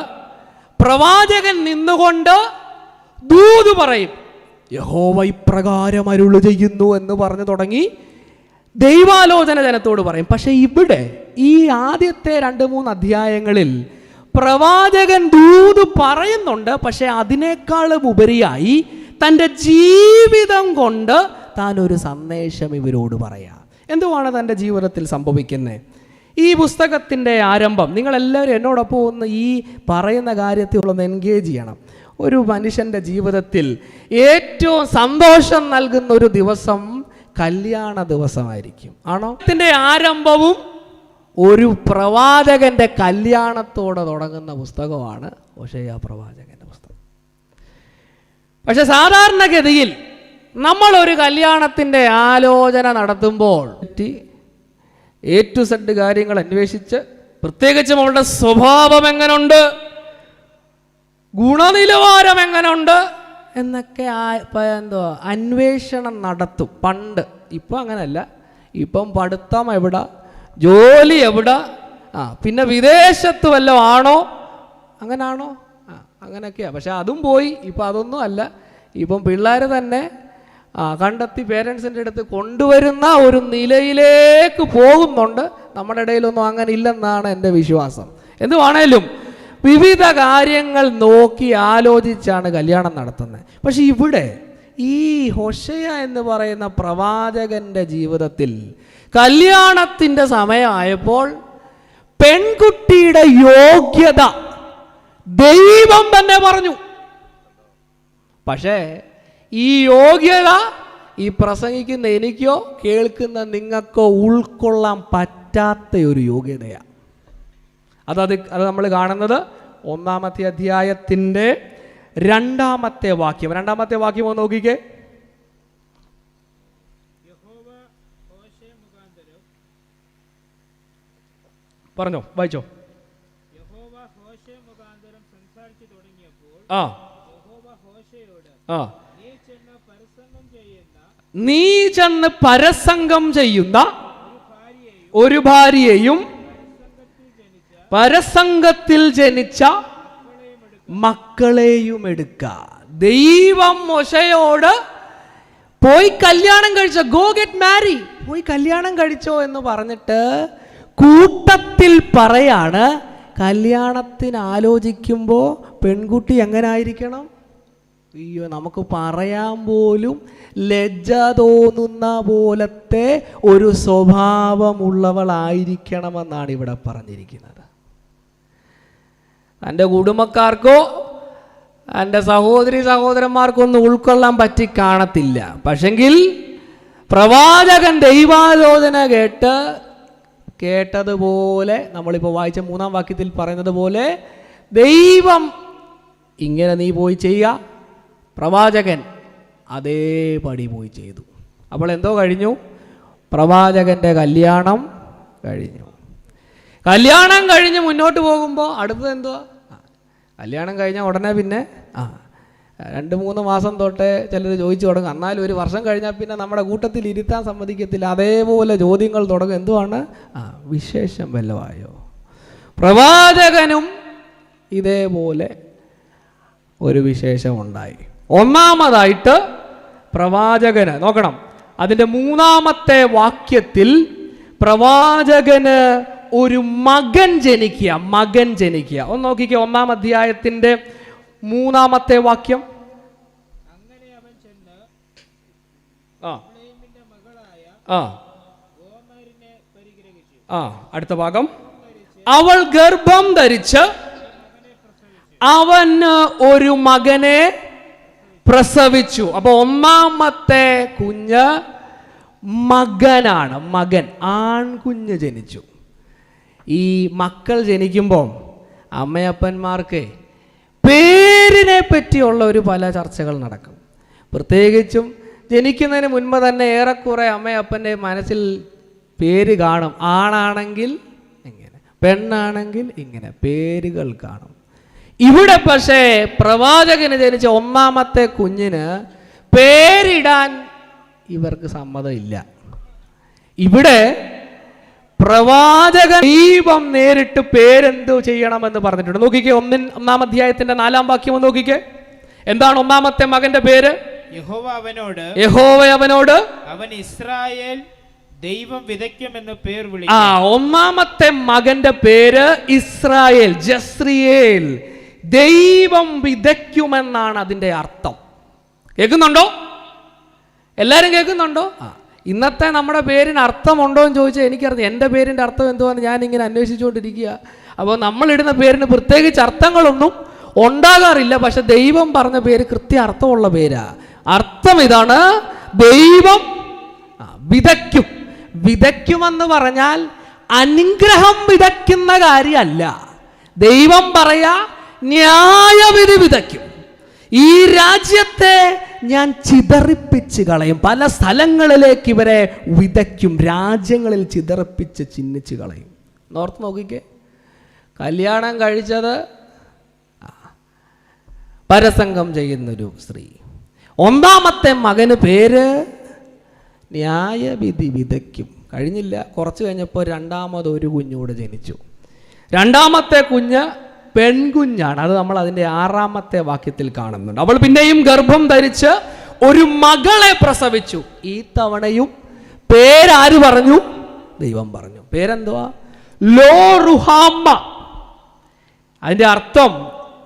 പ്രവാചകൻ നിന്നുകൊണ്ട് ദൂത് പറയും. യഹോവ ഇപ്രകാരം അരുളി ചെയ്യുന്നു എന്ന് പറഞ്ഞു തുടങ്ങി ദൈവാലോചന ജനത്തോട് പറയും. പക്ഷെ ഇവിടെ ഈ ആദ്യത്തെ 2-3 അധ്യായങ്ങളിൽ പ്രവാചകൻ ദൂത് പറയുന്നുണ്ട്. പക്ഷെ അതിനേക്കാളും ഉപരിയായി തൻ്റെ ജീവിതം കൊണ്ട് താൻ ഒരു സന്ദേശം ഇവരോട് പറയാം. എന്തുവാണ് തൻ്റെ ജീവിതത്തിൽ സംഭവിക്കുന്നത്? ഈ പുസ്തകത്തിൻ്റെ ആരംഭം നിങ്ങളെല്ലാവരും എന്നോടൊപ്പം ഒന്ന് ഈ പറയുന്ന കാര്യത്തിൽ ഒന്ന് എൻഗേജ് ചെയ്യണം. ഒരു മനുഷ്യൻ്റെ ജീവിതത്തിൽ ഏറ്റവും സന്തോഷം നൽകുന്ന ഒരു ദിവസം കല്യാണ ദിവസമായിരിക്കും. ആണോ? ഇതിൻ്റെ ആരംഭവും ഒരു പ്രവാചകന്റെ കല്യാണത്തോടെ തുടങ്ങുന്ന പുസ്തകമാണ് ഹോശേയ പ്രവാചകന്റെ പുസ്തകം. പക്ഷെ സാധാരണഗതിയിൽ നമ്മളൊരു കല്യാണത്തിൻ്റെ ആലോചന നടത്തുമ്പോൾ A to Z കാര്യങ്ങൾ അന്വേഷിച്ച്, പ്രത്യേകിച്ചും അവളുടെ സ്വഭാവം എങ്ങനുണ്ട്, ഗുണനിലവാരം എങ്ങനുണ്ട് എന്നൊക്കെ അന്വേഷണം നടത്തും പണ്ട്. ഇപ്പം അങ്ങനല്ല. ഇപ്പം പഠിത്തം എവിടെ, ജോലി എവിടെ, പിന്നെ വിദേശത്ത് വല്ലതും ആണോ, അങ്ങനാണോ, അങ്ങനെയൊക്കെയാണ്. പക്ഷെ അതും പോയി. ഇപ്പം അതൊന്നും അല്ല. ഇപ്പം പിള്ളേർ തന്നെ കണ്ടെത്തി പേരൻസിൻ്റെ അടുത്ത് കൊണ്ടുവരുന്ന ഒരു നിലയിലേക്ക് പോകുന്നുണ്ട്. നമ്മുടെ ഇടയിലൊന്നും അങ്ങനെ ഇല്ലെന്നാണ് എൻ്റെ വിശ്വാസം. എന്തുവാണേലും വിവിധ കാര്യങ്ങൾ നോക്കി ആലോചിച്ചാണ് കല്യാണം നടത്തുന്നത്. പക്ഷെ ഇവിടെ ഈ ഹോശേയ എന്ന് പറയുന്ന പ്രവാചകന്റെ ജീവിതത്തിൽ കല്യാണത്തിൻ്റെ സമയമായപ്പോൾ പെൺകുട്ടിയുടെ യോഗ്യത ദൈവം തന്നെ പറഞ്ഞു. പക്ഷേ ഈ യോഗ്യത ഈ പ്രസംഗിക്കുന്ന എനിക്കോ കേൾക്കുന്ന നിങ്ങൾക്കോ ഉൾക്കൊള്ളാൻ പറ്റാത്ത ഒരു യോഗ്യതയാണ്. അത് നമ്മൾ കാണുന്നത് 1-ാമത്തെ അധ്യായത്തിൻ്റെ 2-ാമത്തെ വാക്യം. 2-ാമത്തെ വാക്യം ഒന്ന് നോക്കിക്കേ. പറഞ്ഞോ, വായിച്ചോ. നീ ചെന്ന് പരസംഗം ചെയ്യുന്ന ഒരു ഭാര്യയെയും പരസംഗത്തിൽ ജനിച്ച മക്കളെയും എടുക്കുക. ദൈവം മോശയോട് പോയി കല്യാണം കഴിച്ചോ, ഗോ ഗെറ്റ് മാരി, പോയി കല്യാണം കഴിച്ചോ എന്ന് പറഞ്ഞിട്ട് കൂട്ടത്തിൽ പറയാണ്. കല്യാണത്തിന് ആലോചിക്കുമ്പോൾ പെൺകുട്ടി എങ്ങനായിരിക്കണം? അയ്യോ, നമുക്ക് പറയാൻ പോലും ലജ്ജ തോന്നുന്ന പോലത്തെ ഒരു സ്വഭാവമുള്ളവളായിരിക്കണമെന്നാണ് ഇവിടെ പറഞ്ഞിരിക്കുന്നത്. എൻ്റെ കുടുംബക്കാർക്കോ എൻ്റെ സഹോദരി സഹോദരന്മാർക്കൊന്നും ഉൾക്കൊള്ളാൻ പറ്റി കാണത്തില്ല. പക്ഷെങ്കിൽ പ്രവാചകൻ ദൈവാലോചന കേട്ടതുപോലെ നമ്മളിപ്പോൾ വായിച്ച 3-ാം വാക്യത്തിൽ പറയുന്നത് പോലെ ദൈവം ഇങ്ങനെ നീ പോയി ചെയ്യുക. പ്രവാചകൻ അതേപടി പോയി ചെയ്തു. അപ്പോൾ എന്തോ കഴിഞ്ഞു? പ്രവാചകൻ്റെ കല്യാണം കഴിഞ്ഞു. കല്യാണം കഴിഞ്ഞ് മുന്നോട്ട് പോകുമ്പോൾ അടുത്തത് എന്തുവാ? കല്യാണം കഴിഞ്ഞാൽ ഉടനെ പിന്നെ 2-3 മാസം തൊട്ടേ ചിലർ ചോദിച്ചു തുടങ്ങും. എന്നാലും ഒരു വർഷം കഴിഞ്ഞാൽ പിന്നെ നമ്മുടെ കൂട്ടത്തിൽ ഇരുത്താൻ സമ്മതിക്കത്തില്ല. അതേപോലെ ചോദ്യങ്ങൾ തുടങ്ങും. എന്തുവാണ്? വിശേഷം വല്ലവായോ? പ്രവാചകനും ഇതേപോലെ ഒരു വിശേഷം ഉണ്ടായി. ഒന്നാമതായിട്ട് പ്രവാചകന് നോക്കണം, അതിൻ്റെ 3-ാമത്തെ വാക്യത്തിൽ പ്രവാചകന് ഒരു മകൻ ജനിക്കുക. ഒന്ന് നോക്കിക്കേ, 1-ാം അധ്യായത്തിൻ്റെ 3-ാമത്തെ വാക്യം. അടുത്ത ഭാഗം. അവൾ ഗർഭം ധരിച്ച് അവന് ഒരു മകനെ പ്രസവിച്ചു. അപ്പൊ 1-ാമത്തെ കുഞ്ഞ് മകനാണ്. ആൺകുഞ്ഞ് ജനിച്ചു. ഈ മക്കൾ ജനിക്കുമ്പോൾ അമ്മയപ്പന്മാർക്ക് പേരിനെ പറ്റിയുള്ള പല ചർച്ചകൾ നടക്കും. പ്രത്യേകിച്ചും ജനിക്കുന്നതിന് മുൻപ് തന്നെ ഏറെക്കുറെ അമ്മയപ്പൻ്റെ മനസ്സിൽ പേര് കാണും. ആണാണെങ്കിൽ ഇങ്ങനെ, പെണ്ണാണെങ്കിൽ ഇങ്ങനെ പേരുകൾ കാണും. ഇവിടെ പക്ഷേ പ്രവാചകന് ജനിച്ച 1-ാമത്തെ കുഞ്ഞിന് പേരിടാൻ ഇവർക്ക് സമ്മതമില്ല. ഇവിടെ പ്രവാചകൻ ദൈവം നേരിട്ട് പേരെന്തു ചെയ്യണമെന്ന് പറഞ്ഞിട്ടുണ്ട്. നോക്കിക്കേ, 1-ാം അധ്യായത്തിന്റെ 4-ാം വാക്യം നോക്കിക്കേ. എന്താണ് 1-ാമത്തെ മകന്റെ പേര്? യഹോവ അവനോട് അവൻ ഇസ്രായേൽ ദൈവം വിതയ്ക്കുമെന്ന് പേർ വിളിക്കും. 1-ാമത്തെ മകന്റെ പേര് ഇസ്രായേൽ, ജസ്രിയേൽ, ദൈവം വിതയ്ക്കുമെന്നാണ് അതിന്റെ അർത്ഥം. കേൾക്കുന്നുണ്ടോ? എല്ലാരും കേൾക്കുന്നുണ്ടോ? ഇന്നത്തെ നമ്മുടെ പേരിന് അർത്ഥമുണ്ടോ എന്ന് ചോദിച്ചാൽ എനിക്കറിയാം. എൻ്റെ പേരിൻ്റെ അർത്ഥം എന്തുവാന്ന് ഞാനിങ്ങനെ അന്വേഷിച്ചുകൊണ്ടിരിക്കുക. അപ്പോൾ നമ്മളിടുന്ന പേരിന് പ്രത്യേകിച്ച് അർത്ഥങ്ങളൊന്നും ഉണ്ടാകാറില്ല. പക്ഷെ ദൈവം പറഞ്ഞ പേര് കൃത്യ അർത്ഥമുള്ള പേരാ. അർത്ഥം ഇതാണ്: ദൈവം വിതയ്ക്കും. വിതയ്ക്കുമെന്ന് പറഞ്ഞാൽ അനുഗ്രഹം വിതയ്ക്കുന്ന കാര്യമല്ല. ദൈവം പറയാ ന്യായവിധി വിതയ്ക്കും. ഈ രാജ്യത്തെ ഞാൻ ചിതറിപ്പിച്ച് കളയും. പല സ്ഥലങ്ങളിലേക്ക് ഇവരെ വിതയ്ക്കും. രാജ്യങ്ങളിൽ ചിതറിപ്പിച്ച് ചിഹ്നിച്ച് കളയും. ഓർത്ത് നോക്കിക്കേ, കല്യാണം കഴിച്ചത് പരസംഗം ചെയ്യുന്നൊരു സ്ത്രീ. 1-ാമത്തെ മകന് പേര് ന്യായവിധി വിതയ്ക്കും. കഴിഞ്ഞില്ല, കുറച്ച് കഴിഞ്ഞപ്പോൾ 2-ാമതൊരു കുഞ്ഞൂടെ ജനിച്ചു. 2-ാമത്തെ കുഞ്ഞ് പെൺകുഞ്ഞാണ്. അത് നമ്മൾ അതിൻ്റെ 6-ാമത്തെ വാക്യത്തിൽ കാണുന്നുണ്ട്. അവൾ പിന്നെയും ഗർഭം ധരിച്ച് ഒരു മകളെ പ്രസവിച്ചു. ഈ തവണയും പേരാര് പറഞ്ഞു? ദൈവം പറഞ്ഞു. പേരെന്തുവാ? ലോ-റുഹാമ. അതിൻ്റെ അർത്ഥം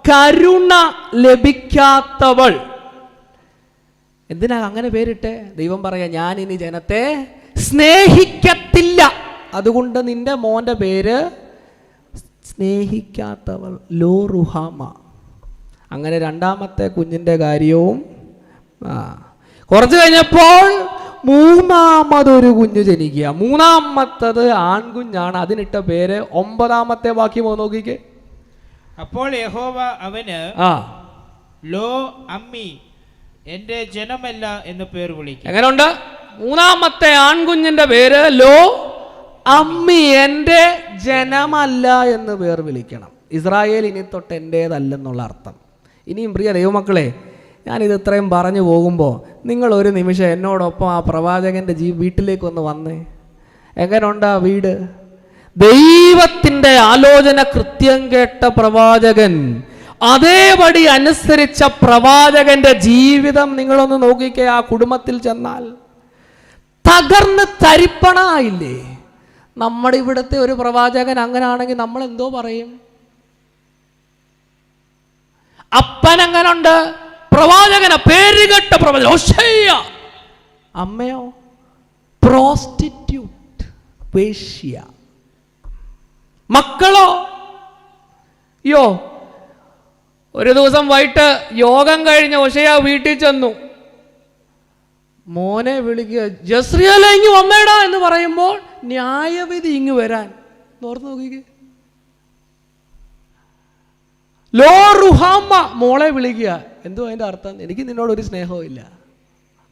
കരുണ ലഭിക്കാത്തവൾ. എന്തിനാ അങ്ങനെ പേരിട്ടെ? ദൈവം പറയാ, ഞാൻ ഇനി ജനത്തെ സ്നേഹിക്കത്തില്ല, അതുകൊണ്ട് നിന്റെ മോന്റെ പേര് സ്നേഹിക്കാത്തവൾ, ലോ-റുഹാമ. അങ്ങനെ 2-ാമത്തെ കുഞ്ഞിൻ്റെ കാര്യവും കുറച്ച് കഴിഞ്ഞപ്പോൾ 3-ാമതൊരു കുഞ്ഞ് ജനിക്കുക. 3-ാമത്തത് ആൺകുഞ്ഞാണ്. അതിനിട്ട പേര് 9-ാമത്തെ വാക്യം നോക്കിക്കേ. അപ്പോൾ യഹോവ അവന് ലോ അമ്മി, എന്റെ ജനമല്ല എന്ന് പേർ വിളിക്കും. എങ്ങനെയുണ്ട്? 3-ാമത്തെ ആൺകുഞ്ഞിന്റെ പേര് ലോ അമ്മി, എൻ്റെ ജനമല്ല എന്ന് പേർ വിളിക്കണം. ഇസ്രായേൽ ഇനി തൊട്ട് എൻ്റേതല്ലെന്നുള്ള അർത്ഥം. ഇനിയും പ്രിയ ദൈവമക്കളെ, ഞാനിത് ഇത്രയും പറഞ്ഞു പോകുമ്പോൾ നിങ്ങൾ ഒരു നിമിഷം എന്നോടൊപ്പം ആ പ്രവാചകൻ്റെ വീട്ടിലേക്കൊന്ന് വന്നേ. എങ്ങനെയുണ്ട് ആ വീട്? ദൈവത്തിൻ്റെ ആലോചന കൃത്യം കേട്ട പ്രവാചകൻ, അതേപടി അനുസരിച്ച പ്രവാചകന്റെ ജീവിതം നിങ്ങളൊന്ന് നോക്കിക്കേ. ആ കുടുംബത്തിൽ ചെന്നാൽ തകർന്ന് തരിപ്പണായില്ലേ? നമ്മുടെ ഇവിടുത്തെ ഒരു പ്രവാചകൻ അങ്ങനെ ആണെങ്കിൽ നമ്മൾ എന്തോ പറയും? അപ്പൻ എങ്ങനുണ്ട്? പ്രവാചകന, പേരുകെട്ട പ്രവാചകൻ. അമ്മയോ പ്രോസ്റ്റിറ്റ്യൂട്ട്, വേശ്യ. മക്കളോ? യോ, ഒരു ദിവസം വൈകിട്ട് യോഗം കഴിഞ്ഞ് ഹോശേയ വീട്ടിൽ ചെന്നു. മോനെ വിളിക്കുക, ജസ്രിയേലേ ഇങ്ങ് വന്നേടാ എന്ന് പറയുമ്പോൾ ന്യായവിധി ഇങ്ങ് വരാൻ. ഓർത്ത് നോക്കിക്കേ. ലോ-റുഹാമ, മോളെ വിളിക്കുക. എന്തോ അതിൻ്റെ അർത്ഥം? എനിക്ക് നിന്നോടൊരു സ്നേഹവും ഇല്ല.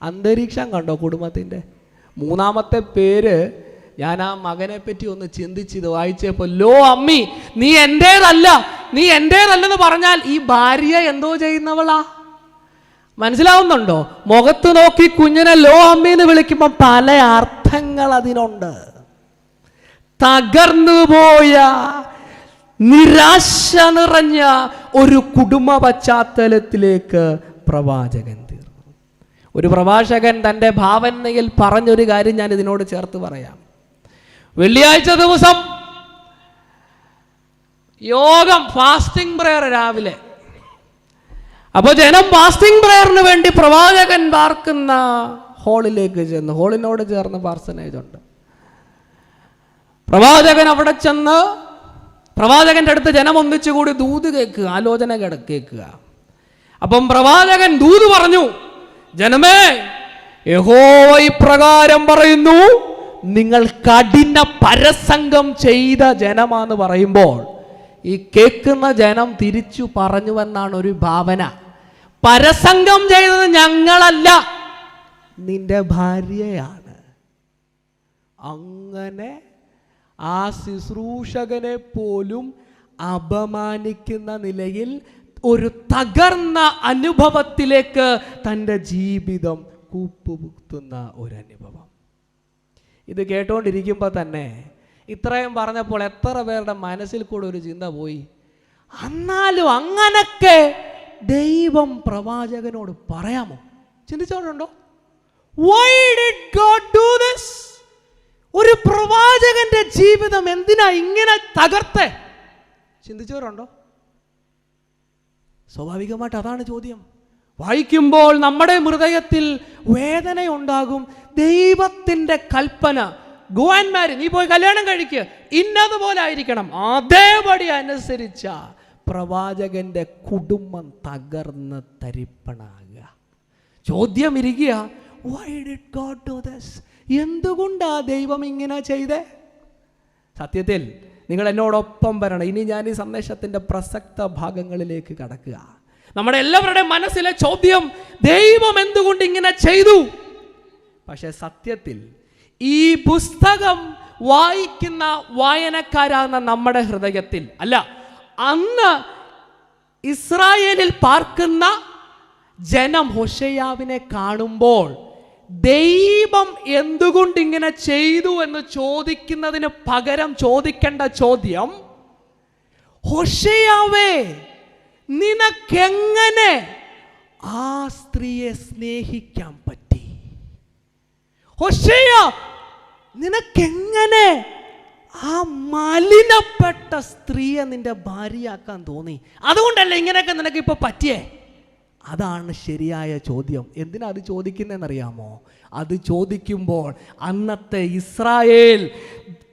അന്തരീക്ഷം കണ്ടോ കുടുംബത്തിൻ്റെ? 3-ാമത്തെ പേര് ഞാൻ ആ മകനെ പറ്റി ഒന്ന് ചിന്തിച്ചത് വായിച്ചപ്പോൾ, ലോ അമ്മി നീ എൻ്റേതല്ലെന്ന് പറഞ്ഞാൽ ഈ ഭാര്യ എന്തോ ചെയ്യുന്നവളാ? മനസ്സിലാവുന്നുണ്ടോ? മുഖത്ത് നോക്കി കുഞ്ഞിനെ ലോ അമ്മി എന്ന് വിളിക്കുമ്പോൾ പല അർത്ഥങ്ങൾ അതിനുണ്ട്. തകർന്നുപോയ, നിരാശ നിറഞ്ഞ ഒരു കുടുംബ പശ്ചാത്തലത്തിലേക്ക് പ്രവാചകൻ തീർന്നു. ഒരു പ്രഭാഷകൻ തൻ്റെ ഭാവനയിൽ പറഞ്ഞൊരു കാര്യം ഞാൻ ഇതിനോട് ചേർത്ത് പറയാം. വെള്ളിയാഴ്ച ദിവസം യോഗം, ഫാസ്റ്റിംഗ് പ്രയർ രാവിലെ. അപ്പോൾ ജനം ഫാസ്റ്റിംഗ് പ്രയറിന് വേണ്ടി പ്രവാചകൻ പാർക്കുന്ന ഹാളിലേക്ക് ചെന്ന്, ഹാളിനോട് ചേർന്ന് പാർസനേജ് ഉണ്ട്. പ്രവാചകൻ അവിടെ ചെന്ന് പ്രവാചകന്റെ അടുത്ത് ജനം ഒന്നിച്ചുകൂടി ദൂത് കേൾക്കുക, ആലോചന കേൾക്കുക. അപ്പം പ്രവാചകൻ ദൂത് പറഞ്ഞു, ജനമേ, യഹോവ ഇപ്രകാരം പറയുന്നു, നിങ്ങൾ കഠിന പരസംഗം ചെയ്ത ജനമാന്ന് പറയുമ്പോൾ ഈ കേൾക്കുന്ന ജനം തിരിച്ചു പറഞ്ഞുവെന്നാണ് ഒരു ഭാവന. പരസംഗം ചെയ്തത് ഞങ്ങളല്ല, നിന്റെ ഭാര്യയാണ്. അങ്ങനെ ആ ശുശ്രൂഷകനെ പോലും അപമാനിക്കുന്ന നിലയിൽ ഒരു തകർന്ന അനുഭവത്തിലേക്ക് തൻ്റെ ജീവിതം കൂപ്പുകുത്തുന്ന ഒരനുഭവം. ഇത് കേട്ടുകൊണ്ടിരിക്കുമ്പോൾ തന്നെ ഇത്രയും പറഞ്ഞപ്പോൾ എത്ര പേരുടെ മനസ്സിൽ കൂടെ ഒരു ചിന്ത പോയി, എന്നാലും അങ്ങനൊക്കെ ദൈവം പ്രവാചകനോട് പറയാമോ? ചിന്തിച്ചോണ്ടുണ്ടോ? Why did God do this? ഒരു പ്രവാചകന്റെ ജീവിതം എന്തിനാ ഇങ്ങനെ തകർത്തെ? ചിന്തിച്ചവരുണ്ടോ? സ്വാഭാവികമായിട്ട് അതാണ് ചോദ്യം. വായിക്കുമ്പോൾ നമ്മുടെ ഹൃദയത്തിൽ വേദനയുണ്ടാകും. ദൈവത്തിൻ്റെ കൽപ്പന, ഗോ ആൻഡ് മാരി, നീ പോയി കല്യാണം കഴിക്കുക, ഇന്നതുപോലെ ആയിരിക്കണം, അതേപടി അനുസരിച്ച പ്രവാചകന്റെ കുടുംബം തകർന്ന് തരിപ്പണാകുക. ചോദ്യം ഇരിക്കുക, why did God do this? എന്തുകൊണ്ടാ ദൈവം ഇങ്ങനെ ചെയ്തേ? സത്യത്തിൽ നിങ്ങൾ എന്നോടൊപ്പം വരണം. ഇനി ഞാൻ ഈ സന്ദേശത്തിൻ്റെ പ്രസക്ത ഭാഗങ്ങളിലേക്ക് കടക്കുക. നമ്മുടെ എല്ലാവരുടെയും മനസ്സിലെ ചോദ്യം, ദൈവം എന്തുകൊണ്ട് ഇങ്ങനെ ചെയ്തു? പക്ഷെ സത്യത്തിൽ ഈ പുസ്തകം വായിക്കുന്ന വായനക്കാരാകുന്ന നമ്മുടെ ഹൃദയത്തിൽ അല്ല, അന്ന് ഇസ്രായേലിൽ പാർക്കുന്ന ജനം ഹോശേയാവിനെ കാണുമ്പോൾ ദൈവം എന്തുകൊണ്ട് ഇങ്ങനെ ചെയ്തു എന്ന് ചോദിക്കുന്നതിന് പകരം ചോദിക്കേണ്ട ചോദ്യം, ഹോശേയാവേ, നിനക്കെങ്ങനെ ആ സ്ത്രീയെ സ്നേഹിക്കാൻ പറ്റി? ഹോശേയ, നിനക്കെങ്ങനെ ആ മലിനപ്പെട്ട സ്ത്രീയെ നിന്റെ ഭാര്യയാക്കാൻ തോന്നി? അതുകൊണ്ടല്ലേ ഇങ്ങനെയൊക്കെ നിനക്ക് ഇപ്പൊ പറ്റിയേ? അതാണ് ശരിയായ ചോദ്യം. എന്തിനാ അത് ചോദിക്കുന്നതെന്നറിയാമോ? അത് ചോദിക്കുമ്പോൾ അന്നത്തെ ഇസ്രായേൽ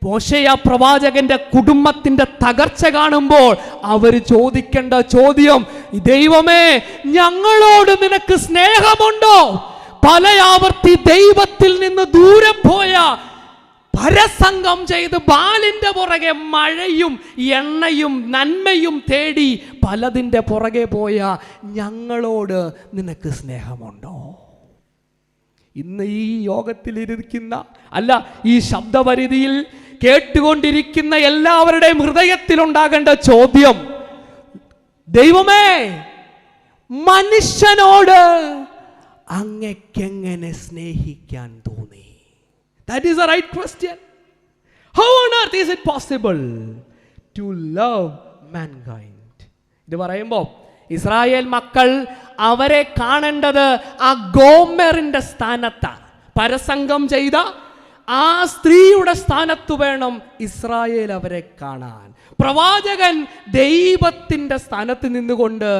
ഹോശേയ പ്രവാചകന്റെ കുടുംബത്തിന്റെ തകർച്ച കാണുമ്പോൾ അവർ ചോദിക്കേണ്ട ചോദ്യം, ദൈവമേ, ഞങ്ങളോട് നിനക്ക് സ്നേഹമുണ്ടോ? പല ആവർത്തി ദൈവത്തിൽ നിന്ന് ദൂരെ പോയ, പരസംഗം ചെയ്ത് ബാലിന്റെ പുറകെ മഴയും എണ്ണയും നന്മയും തേടി പലതിൻ്റെ പുറകെ പോയ ഞങ്ങളോട് നിനക്ക് സ്നേഹമുണ്ടോ? ഇന്ന് ഈ യോഗത്തിലിരിക്കുന്ന, അല്ല, ഈ ശബ്ദപരിധിയിൽ കേട്ടുകൊണ്ടിരിക്കുന്ന എല്ലാവരുടെയും ഹൃദയത്തിലുണ്ടാകേണ്ട ചോദ്യം, ദൈവമേ, മനുഷ്യനോട് അങ്ങക്കെങ്ങനെ സ്നേഹിക്കാൻ തോന്നി? That is the right question. How on earth is it possible to love mankind? ഇത് പറയുമ്പോൾ ഇസ്രായേൽ മക്കൾ അവരെ കാണേണ്ടത് ആ ഗോമെറിന്റെ സ്ഥാനത്താണ്. പരസംഗം ചെയ്ത ആ സ്ത്രീയുടെ സ്ഥാനത്ത് വേണം ഇസ്രായേൽ അവരെ കാണാൻ. പ്രവാചകൻ ദൈവത്തിൻ്റെ സ്ഥാനത്ത് നിന്നുകൊണ്ട്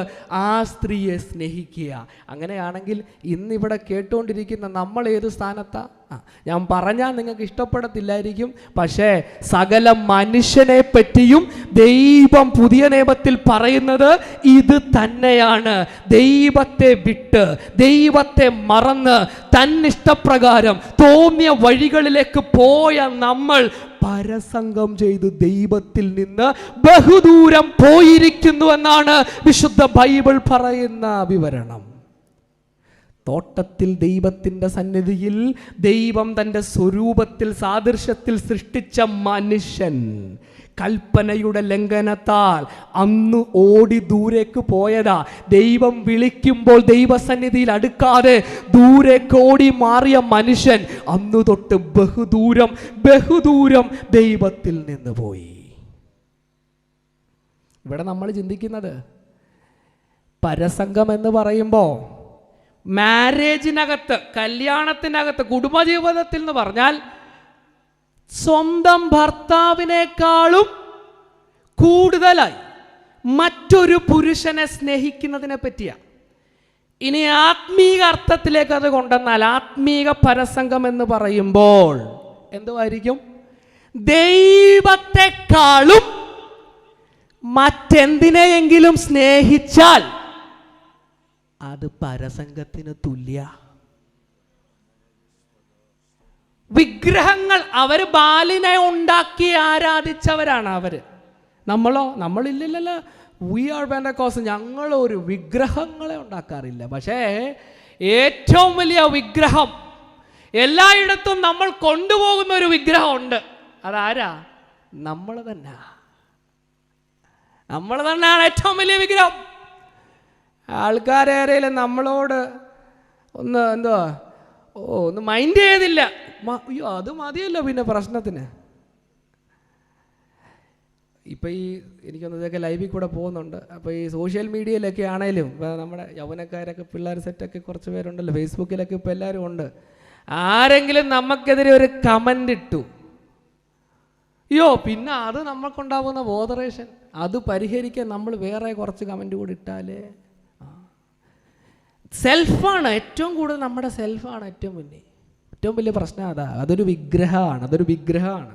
ആ സ്ത്രീയെ സ്നേഹിക്കുക. അങ്ങനെയാണെങ്കിൽ ഇന്നിവിടെ കേട്ടുകൊണ്ടിരിക്കുന്ന നമ്മൾ ഏത് സ്ഥാനത്താ? ഞാൻ പറഞ്ഞാൽ നിങ്ങൾക്ക് ഇഷ്ടപ്പെടത്തില്ലായിരിക്കും, പക്ഷേ സകല മനുഷ്യനെ പറ്റിയും ദൈവം പുതിയ നിയമത്തിൽ പറയുന്നത് ഇത് തന്നെയാണ്. ദൈവത്തെ വിട്ട്, ദൈവത്തെ മറന്ന്, തന്നിഷ്ടപ്രകാരം തോന്നിയ വഴികളിലേക്ക് പോയ നമ്മൾ പരസംഗം ചെയ്ത് ദൈവത്തിൽ നിന്ന് ബഹുദൂരം പോയിരിക്കുന്നു എന്നാണ് വിശുദ്ധ ബൈബിൾ പറയുന്ന വിവരണം. തോട്ടത്തിൽ ദൈവത്തിൻ്റെ സന്നിധിയിൽ ദൈവം തൻ്റെ സ്വരൂപത്തിൽ സാദൃശ്യത്തിൽ സൃഷ്ടിച്ച മനുഷ്യൻ കൽപ്പനയുടെ ലംഘനത്താൽ അന്ന് ഓടി ദൂരേക്ക് പോയതാ. ദൈവം വിളിക്കുമ്പോൾ ദൈവസന്നിധിയിൽ അടുക്കാതെ ദൂരേക്ക് ഓടി മാറിയ മനുഷ്യൻ അന്ന് തൊട്ട് ബഹുദൂരം ദൈവത്തിൽ നിന്ന് പോയി. ഇവിടെ നമ്മൾ ചിന്തിക്കുന്നത് പരസംഗം എന്ന് പറയുമ്പോൾ മാരേജിനകത്ത്, കല്യാണത്തിനകത്ത്, കുടുംബജീവിതത്തിൽ എന്ന് പറഞ്ഞാൽ സ്വന്തം ഭർത്താവിനേക്കാളും കൂടുതലായി മറ്റൊരു പുരുഷനെ സ്നേഹിക്കുന്നതിനെ പറ്റിയാണ്. ഇനി ആത്മീക അർത്ഥത്തിലേക്ക് അത് കൊണ്ടുവന്നാൽ ആത്മീക പരസംഗം എന്ന് പറയുമ്പോൾ എന്തുവായിരിക്കും? ദൈവത്തെക്കാളും മറ്റെന്തിനെയെങ്കിലും സ്നേഹിച്ചാൽ അത് പരസംഗത്തിന് തുല്യ. വിഗ്രഹങ്ങൾ, അവർ ബാലിനെ ഉണ്ടാക്കി ആരാധിച്ചവരാണ് അവര്. നമ്മളില്ലല്ലോ. വി ആർ പെന്തക്കോസ്റ്റ്, ഞങ്ങൾ ഒരു വിഗ്രഹങ്ങളെ ഉണ്ടാക്കാറില്ല. പക്ഷേ ഏറ്റവും വലിയ വിഗ്രഹം, എല്ലായിടത്തും നമ്മൾ കൊണ്ടുപോകുന്ന ഒരു വിഗ്രഹമുണ്ട്. അതാരാ? നമ്മൾ തന്നെയാണ് ഏറ്റവും വലിയ വിഗ്രഹം. ആൾക്കാരേറെയില്ല നമ്മളോട് ഒന്ന് മൈൻഡ് ചെയ്തില്ല. അയ്യോ, അത് മതിയല്ലോ പിന്നെ പ്രശ്നത്തിന്. ഇപ്പം എനിക്കൊന്ന് ഇതൊക്കെ ലൈവിൽ കൂടെ പോകുന്നുണ്ട്. അപ്പോൾ ഈ സോഷ്യൽ മീഡിയയിലൊക്കെ ആണേലും ഇപ്പോൾ നമ്മുടെ യൗവനക്കാരൊക്കെ പിള്ളേർ സെറ്റൊക്കെ കുറച്ച് പേരുണ്ടല്ലോ, ഫേസ്ബുക്കിലൊക്കെ ഇപ്പോൾ എല്ലാവരും ഉണ്ട്. ആരെങ്കിലും നമുക്കെതിരെ ഒരു കമൻ്റ് ഇട്ടു, അയ്യോ പിന്നെ അത് നമുക്കുണ്ടാവുന്ന ബോധറേഷൻ, അത് പരിഹരിക്കാൻ നമ്മൾ വേറെ കുറച്ച് കമൻ്റ് കൂടി ഇട്ടാലേ. സെൽഫാണ് ഏറ്റവും കൂടുതൽ, നമ്മുടെ സെൽഫാണ് ഏറ്റവും വലിയ പ്രശ്നം. അതൊരു വിഗ്രഹമാണ്.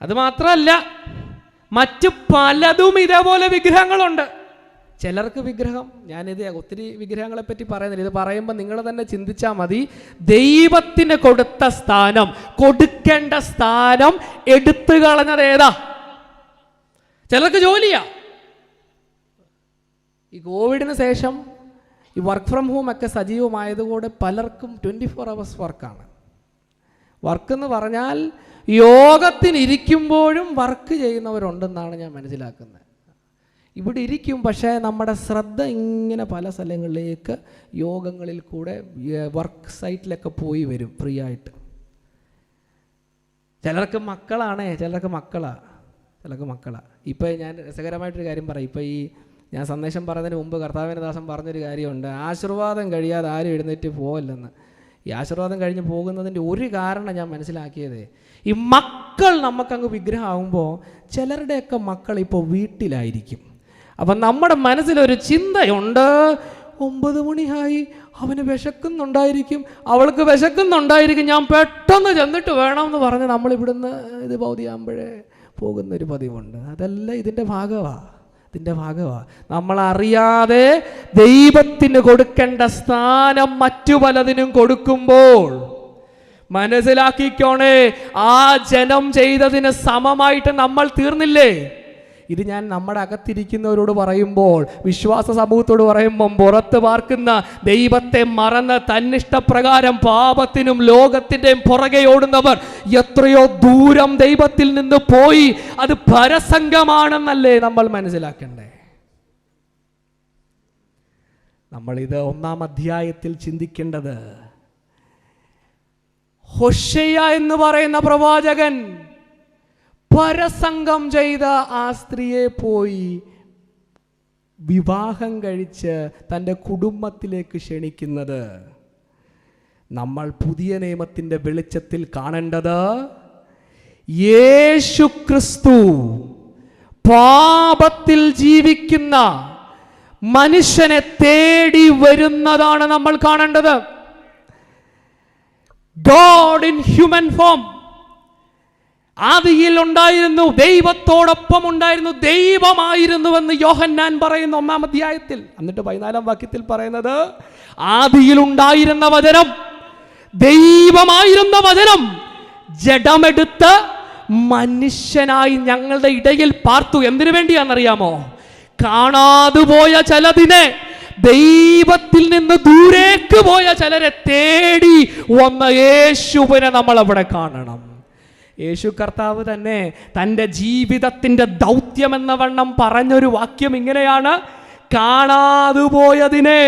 അത് മാത്രമല്ല, മറ്റു പലതും ഇതേപോലെ വിഗ്രഹങ്ങളുണ്ട്. ചിലർക്ക് വിഗ്രഹം, ഞാനിത് ഒത്തിരി വിഗ്രഹങ്ങളെ പറ്റി പറയുന്നില്ല, ഇത് പറയുമ്പോൾ നിങ്ങൾ തന്നെ ചിന്തിച്ചാൽ മതി. ദൈവത്തിന് കൊടുത്ത സ്ഥാനം, കൊടുക്കേണ്ട സ്ഥാനം എടുത്തു കളഞ്ഞത് ഏതാ? ചിലർക്ക് ജോലിയാ. ഈ കോവിഡിന് ശേഷം ഈ വർക്ക് ഫ്രം ഹോം ഒക്കെ സജീവമായതുകൊണ്ട് പലർക്കും 24 hours വർക്കാണ്. വർക്കെന്ന് പറഞ്ഞാൽ യോഗത്തിനിരിക്കുമ്പോഴും വർക്ക് ചെയ്യുന്നവരുണ്ടെന്നാണ് ഞാൻ മനസ്സിലാക്കുന്നത്. ഇവിടെ ഇരിക്കും, പക്ഷേ നമ്മുടെ ശ്രദ്ധ ഇങ്ങനെ പല സ്ഥലങ്ങളിലേക്ക് യോഗങ്ങളിൽ കൂടെ വർക്ക് സൈറ്റിലൊക്കെ പോയി വരും ഫ്രീ ആയിട്ട്. ചിലർക്ക് മക്കളാണ്. ഇപ്പോൾ ഞാൻ രസകരമായിട്ടൊരു കാര്യം പറയും. ഇപ്പോൾ ഞാൻ സന്ദേശം പറയുന്നതിന് മുമ്പ് കർത്താവിൻ്റെ ദാസൻ പറഞ്ഞൊരു കാര്യമുണ്ട്, ആശീർവാദം കഴിയാതെ ആരും എഴുന്നേറ്റ് പോകല്ലെന്ന്. ഈ ആശീർവാദം കഴിഞ്ഞ് പോകുന്നതിൻ്റെ ഒരു കാരണം ഞാൻ മനസ്സിലാക്കിയത്, ഈ മക്കൾ നമുക്കങ്ങ് വിഗ്രഹമാകുമ്പോൾ ചിലരുടെയൊക്കെ മക്കൾ ഇപ്പോൾ വീട്ടിലായിരിക്കും. അപ്പം നമ്മുടെ മനസ്സിലൊരു ചിന്തയുണ്ട്, 9 മണിയായി, അവന് വിശക്കുന്നുണ്ടായിരിക്കും, അവൾക്ക് വിശക്കുന്നുണ്ടായിരിക്കും, ഞാൻ പെട്ടെന്ന് ചെന്നിട്ട് വേണമെന്ന് പറഞ്ഞ് നമ്മളിവിടുന്ന് ഇത് പൗതിയാകുമ്പോഴേ പോകുന്നൊരു പതിവുണ്ട്. അതെല്ലാം ഇതിൻ്റെ ഭാഗമാണ്. നമ്മളറിയാതെ ദൈവത്തിന് കൊടുക്കേണ്ട സ്ഥാനം മറ്റു പലതിനും കൊടുക്കുമ്പോൾ മനസ്സിലാക്കിക്കോണേ, ആ ജനം ചെയ്തതിന് സമമായിട്ട് നമ്മൾ തീർന്നില്ലേ? ഇത് ഞാൻ നമ്മുടെ അകത്തിരിക്കുന്നവരോട് പറയുമ്പോൾ, വിശ്വാസ സമൂഹത്തോട് പറയുമ്പം, പുറത്ത് പാർക്കുന്ന ദൈവത്തെ മറന്ന് തന്നിഷ്ടപ്രകാരം പാപത്തിനും ലോകത്തിൻ്റെയും പുറകെ ഓടുന്നവർ എത്രയോ ദൂരം ദൈവത്തിൽ നിന്ന് പോയി. അത് പരസംഗമാണെന്നല്ലേ നമ്മൾ മനസ്സിലാക്കണ്ടേ? നമ്മളിത് 1-ാം അധ്യായത്തിൽ ചിന്തിക്കേണ്ടത്, ഹോശേയ എന്ന് പറയുന്ന പ്രവാചകൻ പരസംഗം ചെയ്ത ആ സ്ത്രീയെ പോയി വിവാഹം കഴിച്ച് തൻ്റെ കുടുംബത്തിലേക്ക് ക്ഷണിക്കുന്നത്. നമ്മൾ പുതിയ നിയമത്തിൻ്റെ വെളിച്ചത്തിൽ കാണേണ്ടത്, യേശു ക്രിസ്തു പാപത്തിൽ ജീവിക്കുന്ന മനുഷ്യനെ തേടി വരുന്നതാണ് നമ്മൾ കാണേണ്ടത്. God in human form. ആദിയിൽ ഉണ്ടായിരുന്നു, ദൈവത്തോടൊപ്പം ഉണ്ടായിരുന്നു, ദൈവമായിരുന്നുവെന്ന് യോഹന്നാൻ പറയുന്നു 1-ാം അധ്യായത്തിൽ. എന്നിട്ട് 14-ാം വാക്യത്തിൽ പറയുന്നത്, ആദിയിൽ ഉണ്ടായിരുന്ന വചനം, ദൈവമായിരുന്ന വചനം ജഡമെടുത്ത് മനുഷ്യനായി ഞങ്ങളുടെ ഇടയിൽ പാർത്തു. എന്തിനു വേണ്ടിയാണെന്നറിയാമോ? കാണാതെ പോയ ചിലതിനെ ദൈവത്തിൽ നിന്ന് ദൂരേക്ക് പോയ ചിലരെ തേടി വന്ന യേശുവിനെ നമ്മൾ അവിടെ കാണണം. യേശു കർത്താവ് തന്നെ തൻ്റെ ജീവിതത്തിൻ്റെ ദൗത്യമെന്ന വണ്ണം പറഞ്ഞൊരു വാക്യം ഇങ്ങനെയാണ്: കാണാതെ പോയതിനെ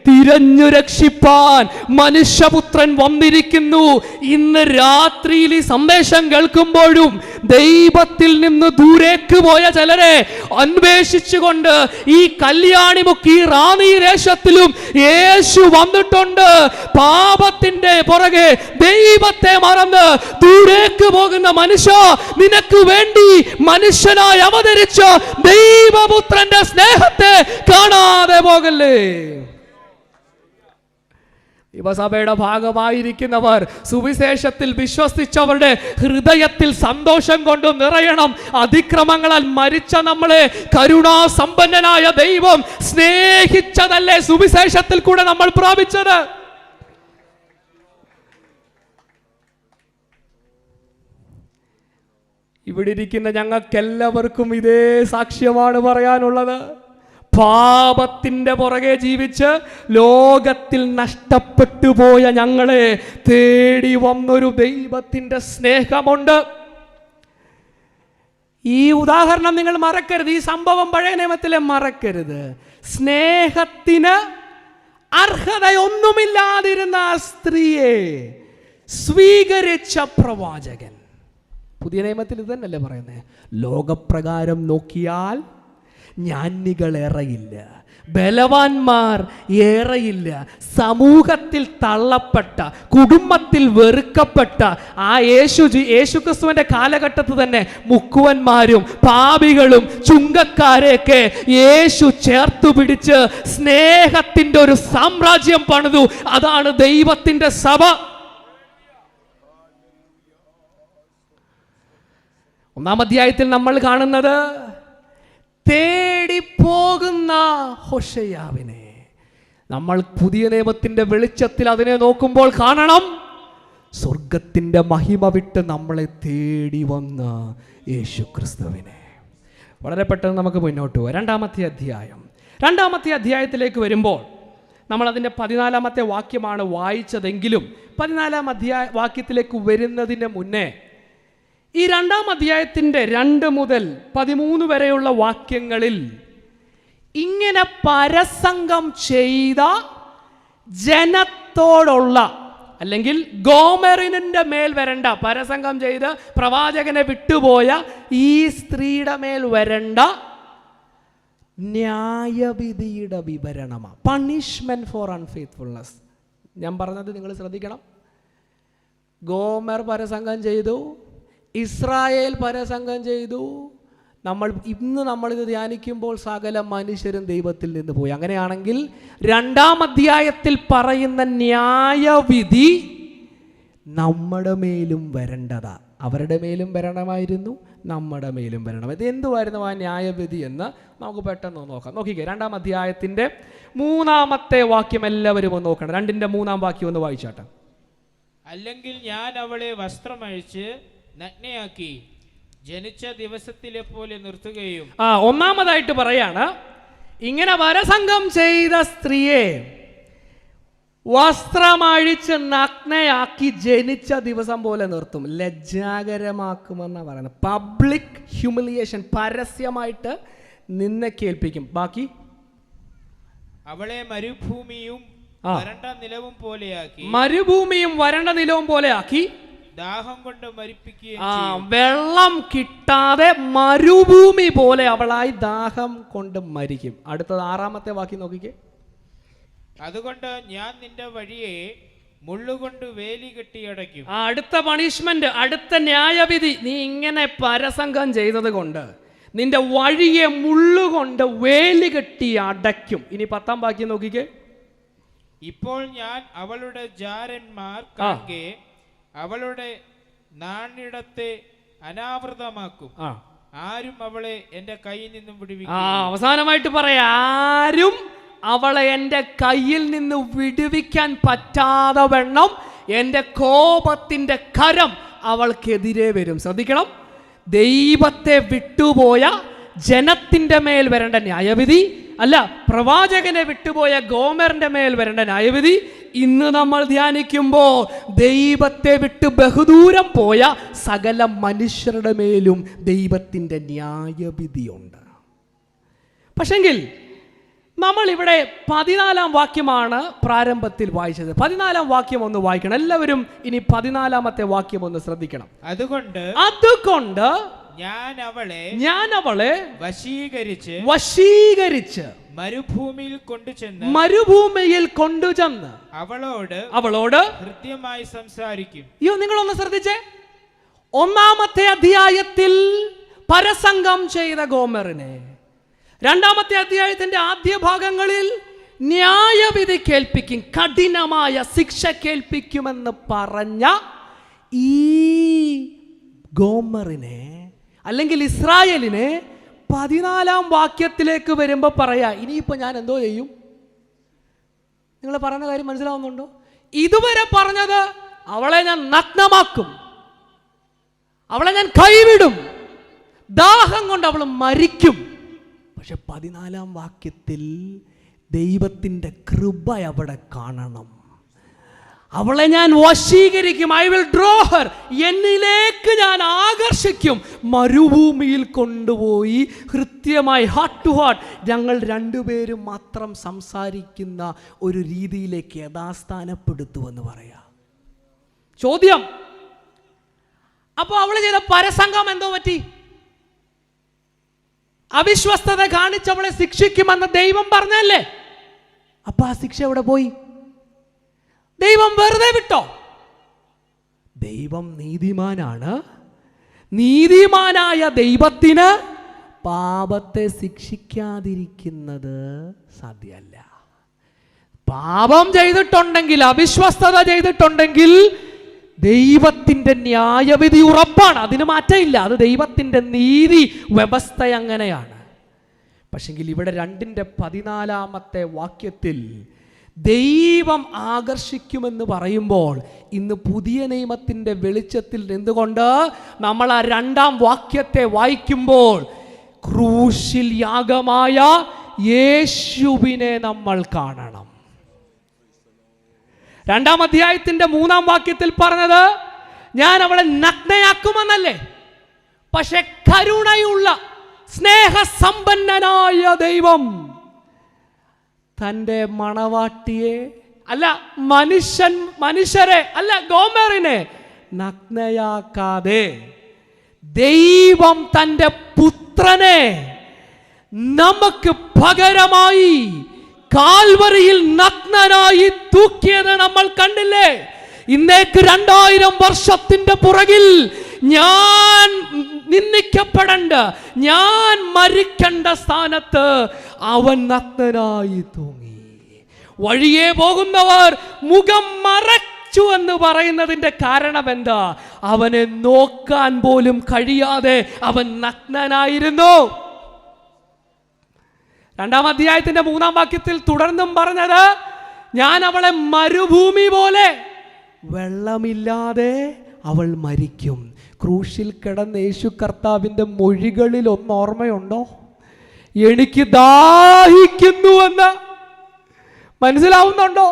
തിരഞ്ഞു രക്ഷിപ്പാൻ മനുഷ്യപുത്രൻ വന്നിരിക്കുന്നു. ഇന്ന് രാത്രിയിൽ ഈ സന്ദേശം കേൾക്കുമ്പോഴും ദൈവത്തിൽ നിന്ന് ദൂരേക്ക് പോയ ചിലരെ അന്വേഷിച്ചുകൊണ്ട് ഈ കല്യാണിമുക്ക്, ഈ റാന്നി ദേശത്തിലും യേശു വന്നിട്ടുണ്ട്. പാപത്തിന്റെ പുറകെ ദൈവത്തെ മറന്ന് ദൂരേക്ക് പോകുന്ന മനുഷ്യ, നിനക്ക് വേണ്ടി മനുഷ്യനായി അവതരിച്ച ദൈവപുത്രന്റെ സ്നേഹത്തെ കാണാതെ പോകല്ലേ. യുവസഭയുടെ ഭാഗമായിരിക്കുന്നവർ സുവിശേഷത്തിൽ വിശ്വസിച്ചവരുടെ ഹൃദയത്തിൽ സന്തോഷം കൊണ്ട് നിറയണം. അതിക്രമങ്ങളാൽ മരിച്ച നമ്മളെ കരുണാസമ്പന്നനായ ദൈവം സ്നേഹിച്ചതല്ലേ സുവിശേഷത്തിൽ കൂടെ നമ്മൾ പ്രാപിച്ചത്. ഇവിടെ ഇരിക്കുന്ന ഞങ്ങൾക്കെല്ലാവർക്കും ഇതേ സാക്ഷ്യമാണ് പറയാനുള്ളത്. പാപത്തിന്റെ പുറകെ ജീവിച്ച് ലോകത്തിൽ നഷ്ടപ്പെട്ടു പോയ ഞങ്ങളെ തേടി വന്നൊരു ദൈവത്തിന്റെ സ്നേഹമുണ്ട്. ഈ ഉദാഹരണം നിങ്ങൾ മറക്കരുത്. ഈ സംഭവം പഴയ നിയമത്തിലെ മറക്കരുത്. സ്നേഹത്തിന് അർഹതയൊന്നുമില്ലാതിരുന്ന ആ സ്ത്രീയെ സ്വീകരിച്ച പ്രവാചകൻ. പുതിയ നിയമത്തിൽ ഇത് തന്നെയല്ലേ പറയുന്നത്? ലോകപ്രകാരം നോക്കിയാൽ ജ്ഞാനികൾ ഏറെയില്ല, ബലവാന്മാർ ഏറെയില്ല. സമൂഹത്തിൽ തള്ളപ്പെട്ട, കുടുംബത്തിൽ വെറുക്കപ്പെട്ട ആ യേശുക്രിസ്തുവിന്റെ കാലഘട്ടത്തിൽ തന്നെ മുക്കുവന്മാരും പാപികളും ചുങ്കക്കാരെയൊക്കെ യേശു ചേർത്തു പിടിച്ച് സ്നേഹത്തിന്റെ ഒരു സാമ്രാജ്യം പണിതു. അതാണ് ദൈവത്തിന്റെ സഭ. ഒന്നാം അധ്യായത്തിൽ നമ്മൾ കാണുന്നത് തേടിപ്പോകുന്ന ഹോശയ്യാവിനെ. നമ്മൾ പുതിയ നിയമത്തിന്റെ വെളിച്ചത്തിൽ അതിനെ നോക്കുമ്പോൾ കാണണം, സ്വർഗത്തിന്റെ മഹിമ വിട്ട് നമ്മളെ തേടി വന്ന യേശുക്രിസ്തുവിനെ. വളരെ പെട്ടെന്ന് നമുക്ക് മുന്നോട്ട് പോകാം. രണ്ടാമത്തെ അധ്യായത്തിലേക്ക് വരുമ്പോൾ നമ്മൾ അതിൻ്റെ 14-ാമത്തെ വാക്യമാണ് വായിച്ചതെങ്കിലും 14-ാം വാക്യത്തിലേക്ക് വരുന്നതിന് മുന്നേ ഈ 2-ാം അധ്യായത്തിൻ്റെ 2 മുതൽ 13 വരെയുള്ള വാക്യങ്ങളിൽ ഇങ്ങനെ പരസംഗം ചെയ്ത ജനത്തോടുള്ള, അല്ലെങ്കിൽ ഗോമെറിന്റെ മേൽ വരണ്ട, പരസംഗം ചെയ്ത് പ്രവാചകനെ വിട്ടുപോയ ഈ സ്ത്രീയുടെ മേൽ വരണ്ട ന്യായവിധിയുടെ വിവരണമാണ്. Punishment for unfaithfulness. ഞാൻ പറഞ്ഞത് നിങ്ങൾ ശ്രദ്ധിക്കണം. ഗോമർ പരസംഗം ചെയ്തു, ഇസ്രായേൽ പരസംഗം ചെയ്തു. ഇന്ന് നമ്മളിത് ധ്യാനിക്കുമ്പോൾ സകല മനുഷ്യരും ദൈവത്തിൽ നിന്ന് പോയി. അങ്ങനെയാണെങ്കിൽ 2-ാം അധ്യായത്തിൽ പറയുന്ന ന്യായവിധി നമ്മുടെ മേലും വരേണ്ടതാ. അവരുടെ മേലും വരണമായിരുന്നു, നമ്മുടെ മേലും വരണം. ഇത് എന്തുവായിരുന്നു ആ ന്യായവിധി എന്ന് നമുക്ക് പെട്ടെന്ന് നോക്കാം. നോക്കിക്കേ, 2-ാം അധ്യായത്തിൻ്റെ 3-ാമത്തെ വാക്യം എല്ലാവരും ഒന്ന് നോക്കണം. 2-ന്റെ 3-ാം വാക്യം ഒന്ന് വായിച്ചാട്ടെ. അല്ലെങ്കിൽ ഞാൻ അവളെ വസ്ത്രമഴിച്ച് നഗ്നയാക്കി ജനിച്ച ദിവസത്തിലെ പോലെ നിർത്തുകയും. ഒന്നാമതായിട്ട് പറയാണ്, ഇങ്ങനെ വരസംഗം ചെയ്ത സ്ത്രീയെ വസ്ത്രമഴിച്ച് നഗ്നയാക്കി ജനിച്ച ദിവസം പോലെ നിർത്തും, ലജ്ജാകരമാക്കുമെന്നാണ് പറയുന്നത്. പബ്ലിക് ഹ്യൂമിലിയേഷൻ, പരസ്യമായിട്ട് നിന്നേൽപ്പിക്കും. ബാക്കി അവളെ മരുഭൂമിയും വരണ്ട നിലവും പോലെയാക്കി ദാഹം കൊണ്ട് മരിപ്പിക്കുകയും. വെള്ളം കിട്ടാതെ മരുഭൂമി പോലെ അവളായി ദാഹം കൊണ്ട് മരിക്കും. അടുത്തത് 6-ാമത്തെ വാക്യം നോക്കിക്കേ. അതുകൊണ്ട് ഞാൻ നിന്റെ വഴിയെ മുള്ളുകൊണ്ട് വേലി കെട്ടി അടയ്ക്കും. അടുത്ത പണിഷ്മെന്റ്, അടുത്ത ന്യായവിധി, നീ ഇങ്ങനെ പരസംഗം ചെയ്തത് കൊണ്ട് നിന്റെ വഴിയെ മുള്ളുകൊണ്ട് വേലി കെട്ടി അടയ്ക്കും. ഇനി 10-ാം വാക്യം നോക്കിക്കേ. ഇപ്പോൾ ഞാൻ അവളുടെ ജാരന്മാർ കാക്കെ അവളുടെ നാണിടത്തെ അനാവൃതമാക്കും, ആരും അവളെ എന്റെ കയ്യിൽ നിന്നും വിടുവിക്കും. അവസാനമായിട്ട് പറയാം, ആരും അവളെ എൻ്റെ കയ്യിൽ നിന്ന് വിടുവിക്കാൻ പറ്റാതെ വണ്ണം എൻ്റെ കോപത്തിൻ്റെ കരം അവൾക്കെതിരെ വരും. ശ്രദ്ധിക്കണം, ദൈവത്തെ വിട്ടുപോയ ജനത്തിൻ്റെ മേൽ വരേണ്ട ന്യായവിധി അല്ല, പ്രവാചകനെ വിട്ടുപോയ ഗോമറിന്റെ മേൽ വരേണ്ട ന്യായവിധി ഇന്ന് നമ്മൾ ധ്യാനിക്കുമ്പോൾ ദൈവത്തെ വിട്ട് ബഹുദൂരം പോയ സകല മനുഷ്യരുടെ മേലും ദൈവത്തിൻ്റെ ന്യായവിധിയുണ്ട്. പക്ഷെങ്കിൽ നമ്മൾ ഇവിടെ 14-ാം വാക്യമാണ് പ്രാരംഭത്തിൽ വായിച്ചത്. 14-ാം വാക്യം ഒന്ന് വായിക്കണം എല്ലാവരും. ഇനി 14-ാമത്തെ വാക്യം ഒന്ന് ശ്രദ്ധിക്കണം. അതുകൊണ്ട് ഞാൻ അവളെ വശീകരിച്ച് മരുഭൂമിയിൽ കൊണ്ടുചെന്ന് അവളോട് ഹൃദ്യമായി സംസാരിക്കും. നിങ്ങളൊന്ന് ശ്രദ്ധിച്ചേ. 1-ാമത്തെ അധ്യായത്തിൽ പരസംഗം ചെയ്ത ഗോമറിനെ 2-ാമത്തെ അധ്യായത്തിന്റെ ആദ്യ ഭാഗങ്ങളിൽ ന്യായവിധി കേൾപ്പിക്കും, കഠിനമായ ശിക്ഷ കേൾപ്പിക്കുമെന്ന് പറഞ്ഞ ഈ ഗോമറിനെ അല്ലെങ്കിൽ ഇസ്രായേലിനെ 14-ാം വാക്യത്തിലേക്ക് വരുമ്പോൾ പറയാ, ഇനിയിപ്പോൾ ഞാൻ എന്തോ ചെയ്യും? നിങ്ങൾ പറഞ്ഞ കാര്യം മനസ്സിലാവുന്നുണ്ടോ? ഇതുവരെ പറഞ്ഞത് അവളെ ഞാൻ നഗ്നമാക്കും, അവളെ ഞാൻ കൈവിടും, ദാഹം കൊണ്ട് അവൾ മരിക്കും. പക്ഷെ 14-ാം വാക്യത്തിൽ ദൈവത്തിൻ്റെ കൃപ അവിടെ കാണണം. അവളെ ഞാൻ വശീകരിക്കും, ഐ വിൽ ഡ്രോ ഹർ, എന്നിലേക്ക് ഞാൻ ആകർഷിക്കും. മരുഭൂമിയിൽ കൊണ്ടുപോയി കൃത്യമായി ഹാർട്ട് ടു ഹാർട്ട് ഞങ്ങൾ രണ്ടുപേരും മാത്രം സംസാരിക്കുന്ന ഒരു രീതിയിലേക്ക് യഥാസ്ഥാനപ്പെടുത്തുമെന്ന് പറയാം. ചോദ്യം, അപ്പോൾ അവൾ ചെയ്ത പരസംഗം എന്തോ പറ്റി? അവിശ്വസ്തത കാണിച്ചവളെ ശിക്ഷിക്കുമെന്ന് ദൈവം പറഞ്ഞല്ലേ? അപ്പൊ ആ ശിക്ഷ എവിടെ പോയി? ദൈവം വെറുതെ വിട്ടോ? ദൈവം നീതിമാനാണ്. നീതിമാനായ ദൈവത്തിന് പാപത്തെ ശിക്ഷിക്കാതിരിക്കുന്നത് സാധ്യമല്ല. പാപം ചെയ്തിട്ടുണ്ടെങ്കിൽ, അവിശ്വസ്തത ചെയ്തിട്ടുണ്ടെങ്കിൽ ദൈവത്തിൻ്റെ ന്യായവിധി ഉറപ്പാണ്, അതിന് മാറ്റമില്ല. അത് ദൈവത്തിൻ്റെ നീതി വ്യവസ്ഥ അങ്ങനെയാണ്. പക്ഷെങ്കിൽ ഇവിടെ 2-ന്റെ 14-ാമത്തെ വാക്യത്തിൽ ദൈവം ആകർഷിക്കുമെന്ന് പറയുമ്പോൾ ഇന്ന് പുതിയ നിയമത്തിൻ്റെ വെളിച്ചത്തിൽ നിന്നുകൊണ്ട് നമ്മൾ ആ 2-ാം വാക്യത്തെ വായിക്കുമ്പോൾ ക്രൂശിൽ യാഗമായ യേശുവിനെ നമ്മൾ കാണണം. 2-ാം അധ്യായത്തിന്റെ 3-ാം വാക്യത്തിൽ പറഞ്ഞത് ഞാൻ അവളെ നഗ്നയാക്കുമെന്നല്ലേ? പക്ഷെ കരുണയുള്ള സ്നേഹസമ്പന്നനായ ദൈവം തൻ്റെ മണവാട്ടിയെ അല്ല, മനുഷ്യരെ അല്ല, ഗോമറിനെ നഗ്നയാക്കാതെ ദൈവം തൻ്റെ പുത്രനെ നമുക്ക് പകരമായി കാൽവരിയിൽ നഗ്നനായി തൂക്കിയത് നമ്മൾ കണ്ടില്ലേ? ഇന്നേക്ക് 2000 വർഷത്തിന്റെ പുറകിൽ ഞാൻ നിന്ദിക്കപ്പെടേണ്ട, ഞാൻ മരിക്കേണ്ട സ്ഥാനത്ത് അവൻ നഗ്നനായി തൂങ്ങി. വഴിയെ പോകുന്നവർ മുഖം മറച്ചു എന്ന് പറയുന്നതിന്റെ കാരണം എന്താ? അവനെ നോക്കാൻ പോലും കഴിയാതെ അവൻ നഗ്നനായിരുന്നു. 2-ാം അധ്യായത്തിന്റെ 3-ാം വാക്യത്തിൽ തുടർന്നും പറഞ്ഞത് ഞാൻ അവളെ മരുഭൂമി പോലെ വെള്ളമില്ലാതെ അവൾ മരിക്കും. ക്രൂശിൽ കിടന്ന യേശു കർത്താവിൻ്റെ മൊഴികളിൽ ഒന്ന് ഓർമ്മയുണ്ടോ? എനിക്ക് ദാഹിക്കുന്നുവെന്ന്. മനസ്സിലാവുന്നുണ്ടോ?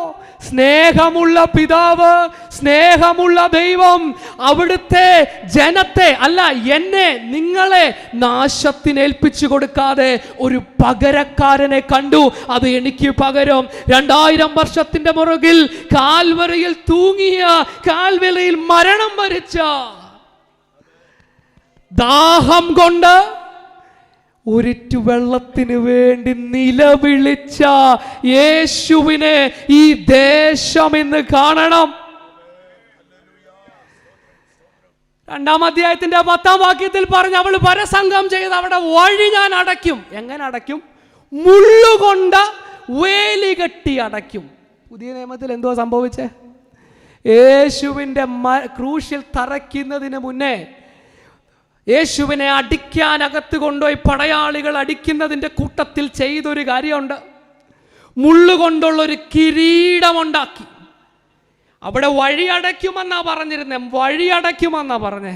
സ്നേഹമുള്ള പിതാവ്, സ്നേഹമുള്ള ദൈവം അവിടുത്തെ ജനത്തെ അല്ല, എന്നെ, നിങ്ങളെ നാശത്തിനേൽപ്പിച്ചു കൊടുക്കാതെ ഒരു പകരക്കാരനെ കണ്ടു. അത് എനിക്ക് പകരം 2000 വർഷത്തിന്റെ മുറകിൽ കാൽവരിയിൽ തൂങ്ങിയ, കാൽവരിയിൽ മരണം വരിച്ച, ദാഹം കൊണ്ട് ഒരിറ്റു വെള്ളത്തിന് വേണ്ടി നിലവിളിച്ച യേശുവിനെ ഈ ദേശം ഇന്ന് കാണണം. 2-ാം അധ്യായത്തിന്റെ 10-ാം വാക്യത്തിൽ പറഞ്ഞ അവൾ പരസംഗം ചെയ്ത് അവിടെ വഴി ഞാൻ അടയ്ക്കും. എങ്ങനെ അടയ്ക്കും? മുള്ളുകൊണ്ട് വേലി കെട്ടി അടയ്ക്കും. പുതിയ നിയമത്തിൽ എന്തോ സംഭവിച്ചേ? യേശുവിൻ്റെ ക്രൂശിൽ തറയ്ക്കുന്നതിന് മുന്നേ യേശുവിനെ അടിക്കാൻ അകത്ത് കൊണ്ടുപോയി പടയാളികൾ അടിക്കുന്നതിൻ്റെ കൂട്ടത്തിൽ ചെയ്തൊരു കാര്യമുണ്ട്. മുള്ളുകൊണ്ടുള്ളൊരു കിരീടമുണ്ടാക്കി. അവിടെ വഴി അടയ്ക്കുമെന്നാ പറഞ്ഞിരുന്നേ, വഴി അടയ്ക്കുമെന്നാ പറഞ്ഞേ.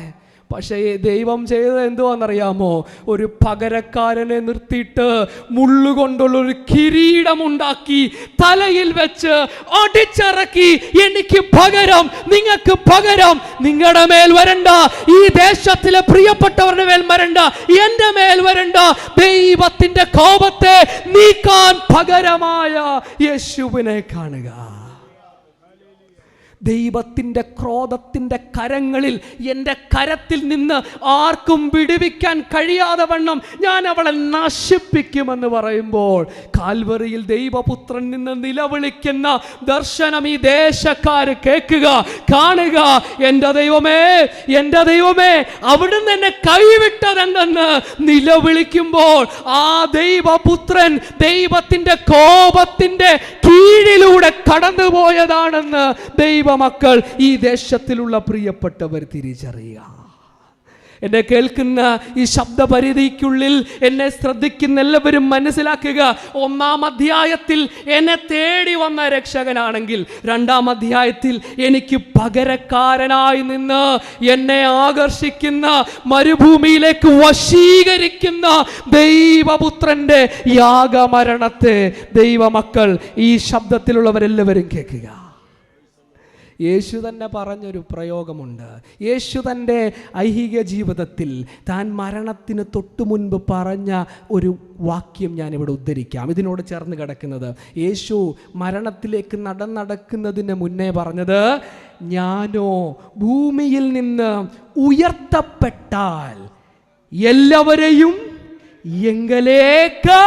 പക്ഷേ ദൈവം ചെയ്തത് എന്തുവാണെന്നറിയാമോ? ഒരു പകരക്കാരനെ നിർത്തിയിട്ട് മുള്ളുകൊണ്ടുള്ള ഒരു കിരീടമുണ്ടാക്കി തലയിൽ വെച്ച് അടിച്ചിറക്കി, എനിക്ക് പകരം, നിങ്ങൾക്ക് പകരം നിങ്ങളുടെ മേൽ വരണ്ട, ഈ ദേശത്തിലെ പ്രിയപ്പെട്ടവരുടെ മേൽ വരണ്ട, എന്റെ മേൽ വരണ്ട, ദൈവത്തിന്റെ കോപത്തെ നീക്കാൻ പകരമായ യേശുവിനെ കാണുക. ദൈവത്തിൻ്റെ ക്രോധത്തിൻ്റെ കരങ്ങളിൽ, എൻ്റെ കരത്തിൽ നിന്ന് ആർക്കും വിടുവിക്കാൻ കഴിയാതെ വണ്ണം ഞാൻ അവളെ നശിപ്പിക്കുമെന്ന് പറയുമ്പോൾ, കാൽവറിയിൽ ദൈവപുത്രൻ നിന്ന് നിലവിളിക്കുന്ന ദർശനം ഈ ദേശക്കാർ കേൾക്കുക, കാണുക. എൻ്റെ ദൈവമേ, എൻ്റെ ദൈവമേ, അവിടുന്ന് എന്നെ കൈവിട്ടതെന്തെന്ന് നിലവിളിക്കുമ്പോൾ, ആ ദൈവപുത്രൻ ദൈവത്തിൻ്റെ കോപത്തിൻ്റെ കീഴിലൂടെ കടന്നുപോയതാണെന്ന് ദൈവമക്കൾ, ഈ ദേശത്തിലുള്ള പ്രിയപ്പെട്ടവർ തിരിച്ചറിയുക. എന്നെ കേൾക്കുന്ന ഈ ശബ്ദപരിധിക്കുള്ളിൽ എന്നെ ശ്രദ്ധിക്കുന്ന എല്ലാവരും മനസ്സിലാക്കുക, 1-ാം അധ്യായത്തിൽ എന്നെ തേടി വന്ന രക്ഷകനാണെങ്കിൽ, 2-ാം അധ്യായത്തിൽ എനിക്ക് പകരക്കാരനായി നിന്ന് എന്നെ ആകർഷിക്കുന്ന, മരുഭൂമിയിലേക്ക് വശീകരിക്കുന്ന ദൈവപുത്രന്റെ യാഗമരണത്തെ ദൈവമക്കൾ, ഈ ശബ്ദത്തിലുള്ളവരെല്ലാവരും കേൾക്കുക. യേശു തന്നെ പറഞ്ഞൊരു പ്രയോഗമുണ്ട്. യേശു തൻ്റെ ഐഹിക ജീവിതത്തിൽ താൻ മരണത്തിന് തൊട്ടു മുൻപ് പറഞ്ഞ ഒരു വാക്യം ഞാനിവിടെ ഉദ്ധരിക്കാം. ഇതിനോട് ചേർന്ന് കിടക്കുന്നത്, യേശു മരണത്തിലേക്ക് നടക്കുന്നതിന് മുന്നേ പറഞ്ഞത്, ഞാനോ ഭൂമിയിൽ നിന്ന് ഉയർത്തപ്പെട്ടാൽ എല്ലാവരെയും എങ്കലേക്ക്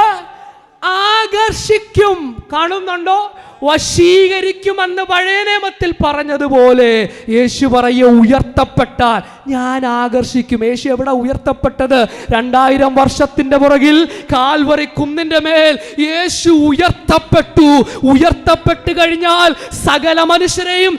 ആകർഷിക്കും. കാണുന്നുണ്ടോ? വശീകരിക്കുമെന്ന് പഴയ നിയമത്തിൽ പറഞ്ഞതുപോലെ യേശു പറയുക, ഉയർത്തപ്പെട്ടാൽ ഞാൻ ആകർഷിക്കും. യേശു എവിടെ ഉയർത്തപ്പെട്ടത്? 2000 വർഷത്തിന്റെ പുറകിൽ കാൽവറി കുന്നിന്റെ മേൽ യേശു ഉയർത്തപ്പെട്ടു. ഉയർത്തപ്പെട്ട് കഴിഞ്ഞാൽ സകല മനുഷ്യരെയും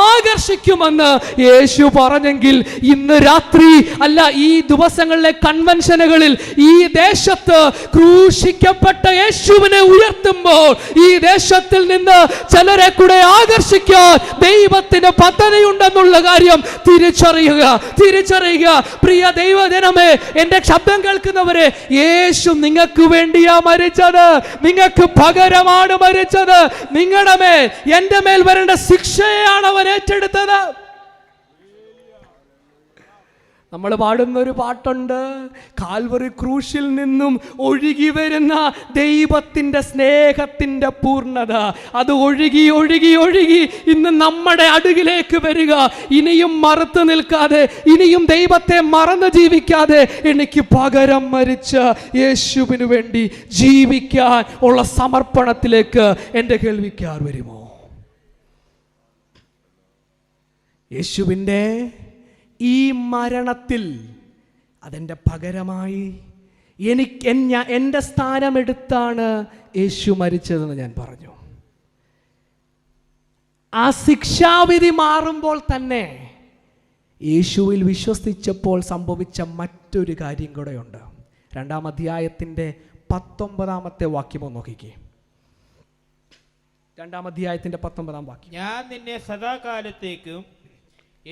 ആകർഷിക്കുമെന്ന് യേശു പറഞ്ഞെങ്കിൽ, ഇന്ന് രാത്രി അല്ല, ഈ ദിവസങ്ങളിലെ കൺവെൻഷനുകളിൽ ഈ ദേശത്ത് ക്രൂശിക്കപ്പെട്ട യേശുവിനെ ഉയർത്തുമ്പോൾ ഈ ദേശത്തിൽ നിന്ന് ചിലരെ കൂടെ ആകർഷിക്കാൻ ദൈവത്തിന് പദ്ധതിയുണ്ടെന്നുള്ള കാര്യം തിരിച്ചറിയുക. പ്രിയ ദൈവജനമേ, എന്റെ ശബ്ദം കേൾക്കുന്നവരെ, യേശു നിങ്ങൾക്ക് വേണ്ടിയാ മരിച്ചത്, നിങ്ങൾക്ക് പകരമാണ് മരിച്ചത്. നിങ്ങളുടെ മേൽ, എന്റെ മേൽ വരേണ്ട ശിക്ഷയാണ് അവൻ ഏറ്റെടുത്തത്. നമ്മൾ പാടുന്നൊരു പാട്ടുണ്ട്, കാൽവറി ക്രൂശിൽ നിന്നും ഒഴുകി വരുന്ന ദൈവത്തിൻ്റെ സ്നേഹത്തിൻ്റെ പൂർണ്ണത, അത് ഒഴുകി ഒഴുകി ഒഴുകി ഇന്ന് നമ്മുടെ അടുകിലേക്ക് വരിക. ഇനിയും മറുത്തു നിൽക്കാതെ, ഇനിയും ദൈവത്തെ മറന്ന് ജീവിക്കാതെ, എനിക്ക് പകരം മരിച്ച യേശുവിന് വേണ്ടി ജീവിക്കാൻ ഉള്ള സമർപ്പണത്തിലേക്ക് എൻ്റെ കേൾവിക്കാർ വരുമോ? യേശുവിൻ്റെ ഈ മരണത്തിൽ അതെൻ്റെ പകരമായി എൻ്റെ സ്ഥാനമെടുത്താണ് യേശു മരിച്ചതെന്ന് ഞാൻ പറഞ്ഞു. ആ ശിക്ഷാവിധി മാറുമ്പോൾ തന്നെ യേശുവിൽ വിശ്വസിച്ചപ്പോൾ സംഭവിച്ച മറ്റൊരു കാര്യം കൂടെയുണ്ട്. 2-ാം അധ്യായത്തിൻ്റെ 19-ാമത്തെ വാക്യം ഒന്ന് നോക്കിക്കേ. 2-ാം അധ്യായത്തിൻ്റെ 19-ാം വാക്യം. ഞാൻ നിന്നെ സദാകാലത്തേക്കും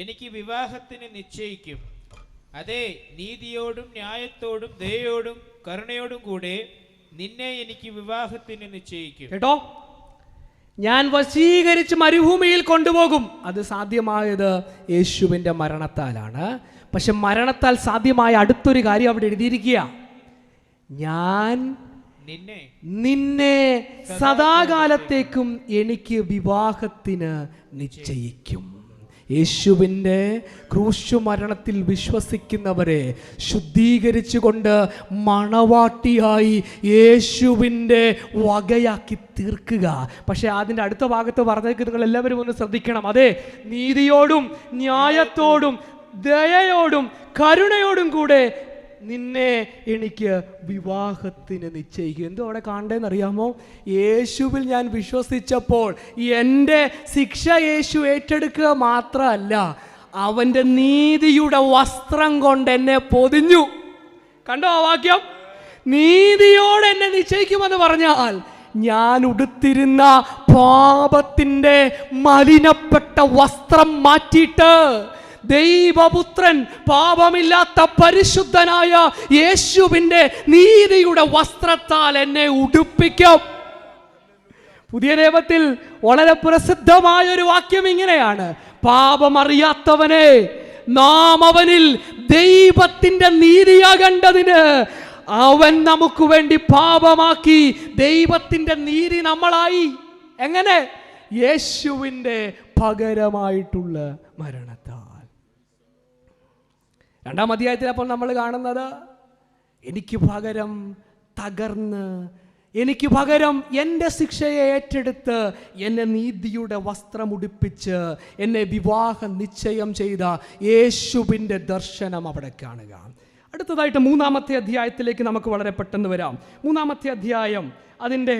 എനിക്ക് വിവാഹത്തിന് നിശ്ചയിക്കും. അതെ, നീതിയോടും ന്യായത്തോടും ദയയോടും കരുണയോടും കൂടെ നിന്നെ എനിക്ക് വിവാഹത്തിന് നിശ്ചയിക്കും. കേട്ടോ, ഞാൻ വശീകരിച്ച് മരുഭൂമിയിൽ കൊണ്ടുപോകും. അത് സാധ്യമായത് യേശുവിൻ്റെ മരണത്താലാണ്. പക്ഷെ മരണത്താൽ സാധ്യമായ അടുത്തൊരു കാര്യം അവിടെ എഴുതിയിരിക്കുക, ഞാൻ നിന്നെ സദാകാലത്തേക്കും എനിക്ക് വിവാഹത്തിന് നിശ്ചയിക്കും. യേശുവിൻ്റെ ക്രൂശു മരണത്തിൽ വിശ്വസിക്കുന്നവരെ ശുദ്ധീകരിച്ചുകൊണ്ട് മണവാട്ടിയായി യേശുവിൻ്റെ വകയാക്കി തീർക്കുക. പക്ഷേ അതിൻ്റെ അടുത്ത ഭാഗത്ത് പറഞ്ഞേക്ക് നിങ്ങൾ എല്ലാവരും ഒന്ന് ശ്രദ്ധിക്കണം. അതെ, നീതിയോടും ന്യായത്തോടും ദയയോടും കരുണയോടും കൂടെ നിന്നെ എനിക്ക് വിവാഹത്തിന് നിശ്ചയിക്കും. എന്തോ അവിടെ കാണേണ്ടതെന്നറിയാമോ? യേശുവിൽ ഞാൻ വിശ്വസിച്ചപ്പോൾ എൻ്റെ ശിക്ഷ യേശു ഏറ്റെടുക്കുക മാത്രമല്ല, അവൻ്റെ നീതിയുടെ വസ്ത്രം കൊണ്ട് എന്നെ പൊതിഞ്ഞു. കണ്ടോ ആ വാക്യം? നീതിയോടെ എന്നെ നിശ്ചയിക്കുമെന്ന് പറഞ്ഞാൽ, ഞാൻ ഉടുത്തിരുന്ന പാപത്തിൻ്റെ മലിനപ്പെട്ട വസ്ത്രം മാറ്റിയിട്ട് ദൈവപുത്രൻ പാപമില്ലാത്ത പരിശുദ്ധനായ യേശുവിൻ്റെ നീതിയുടെ വസ്ത്രത്താൽ എന്നെ ഉടുപ്പിക്കും. പുതിയ നിയമത്തിൽ വളരെ പ്രസിദ്ധമായ ഒരു വാക്യം ഇങ്ങനെയാണ്: പാപമറിയാത്തവനെ നാം അവനിൽ ദൈവത്തിന്റെ നീതിയാകേണ്ടതിന് അവൻ നമുക്ക് വേണ്ടി പാപമാക്കി ദൈവത്തിന്റെ നീതി നമ്മളായി. എങ്ങനെ? യേശുവിൻ്റെ പകരമായിട്ടുള്ള മരണത്താൽ. 2-ാം അധ്യായത്തിൽ അപ്പോൾ നമ്മൾ കാണുന്നത്, എനിക്ക് പകരം തകർന്ന്, എനിക്ക് പകരം എൻ്റെ ശിക്ഷയെ ഏറ്റെടുത്ത് എന്നെ നീതിയുടെ വസ്ത്രമുടിപ്പിച്ച് എന്നെ വിവാഹ നിശ്ചയം ചെയ്ത യേശുവിൻ്റെ ദർശനം അവിടെ കാണുക. അടുത്തതായിട്ട് 3-ാമത്തെ അധ്യായത്തിലേക്ക് നമുക്ക് വളരെ പെട്ടെന്ന് വരാം. 3-ാമത്തെ അധ്യായം അതിൻ്റെ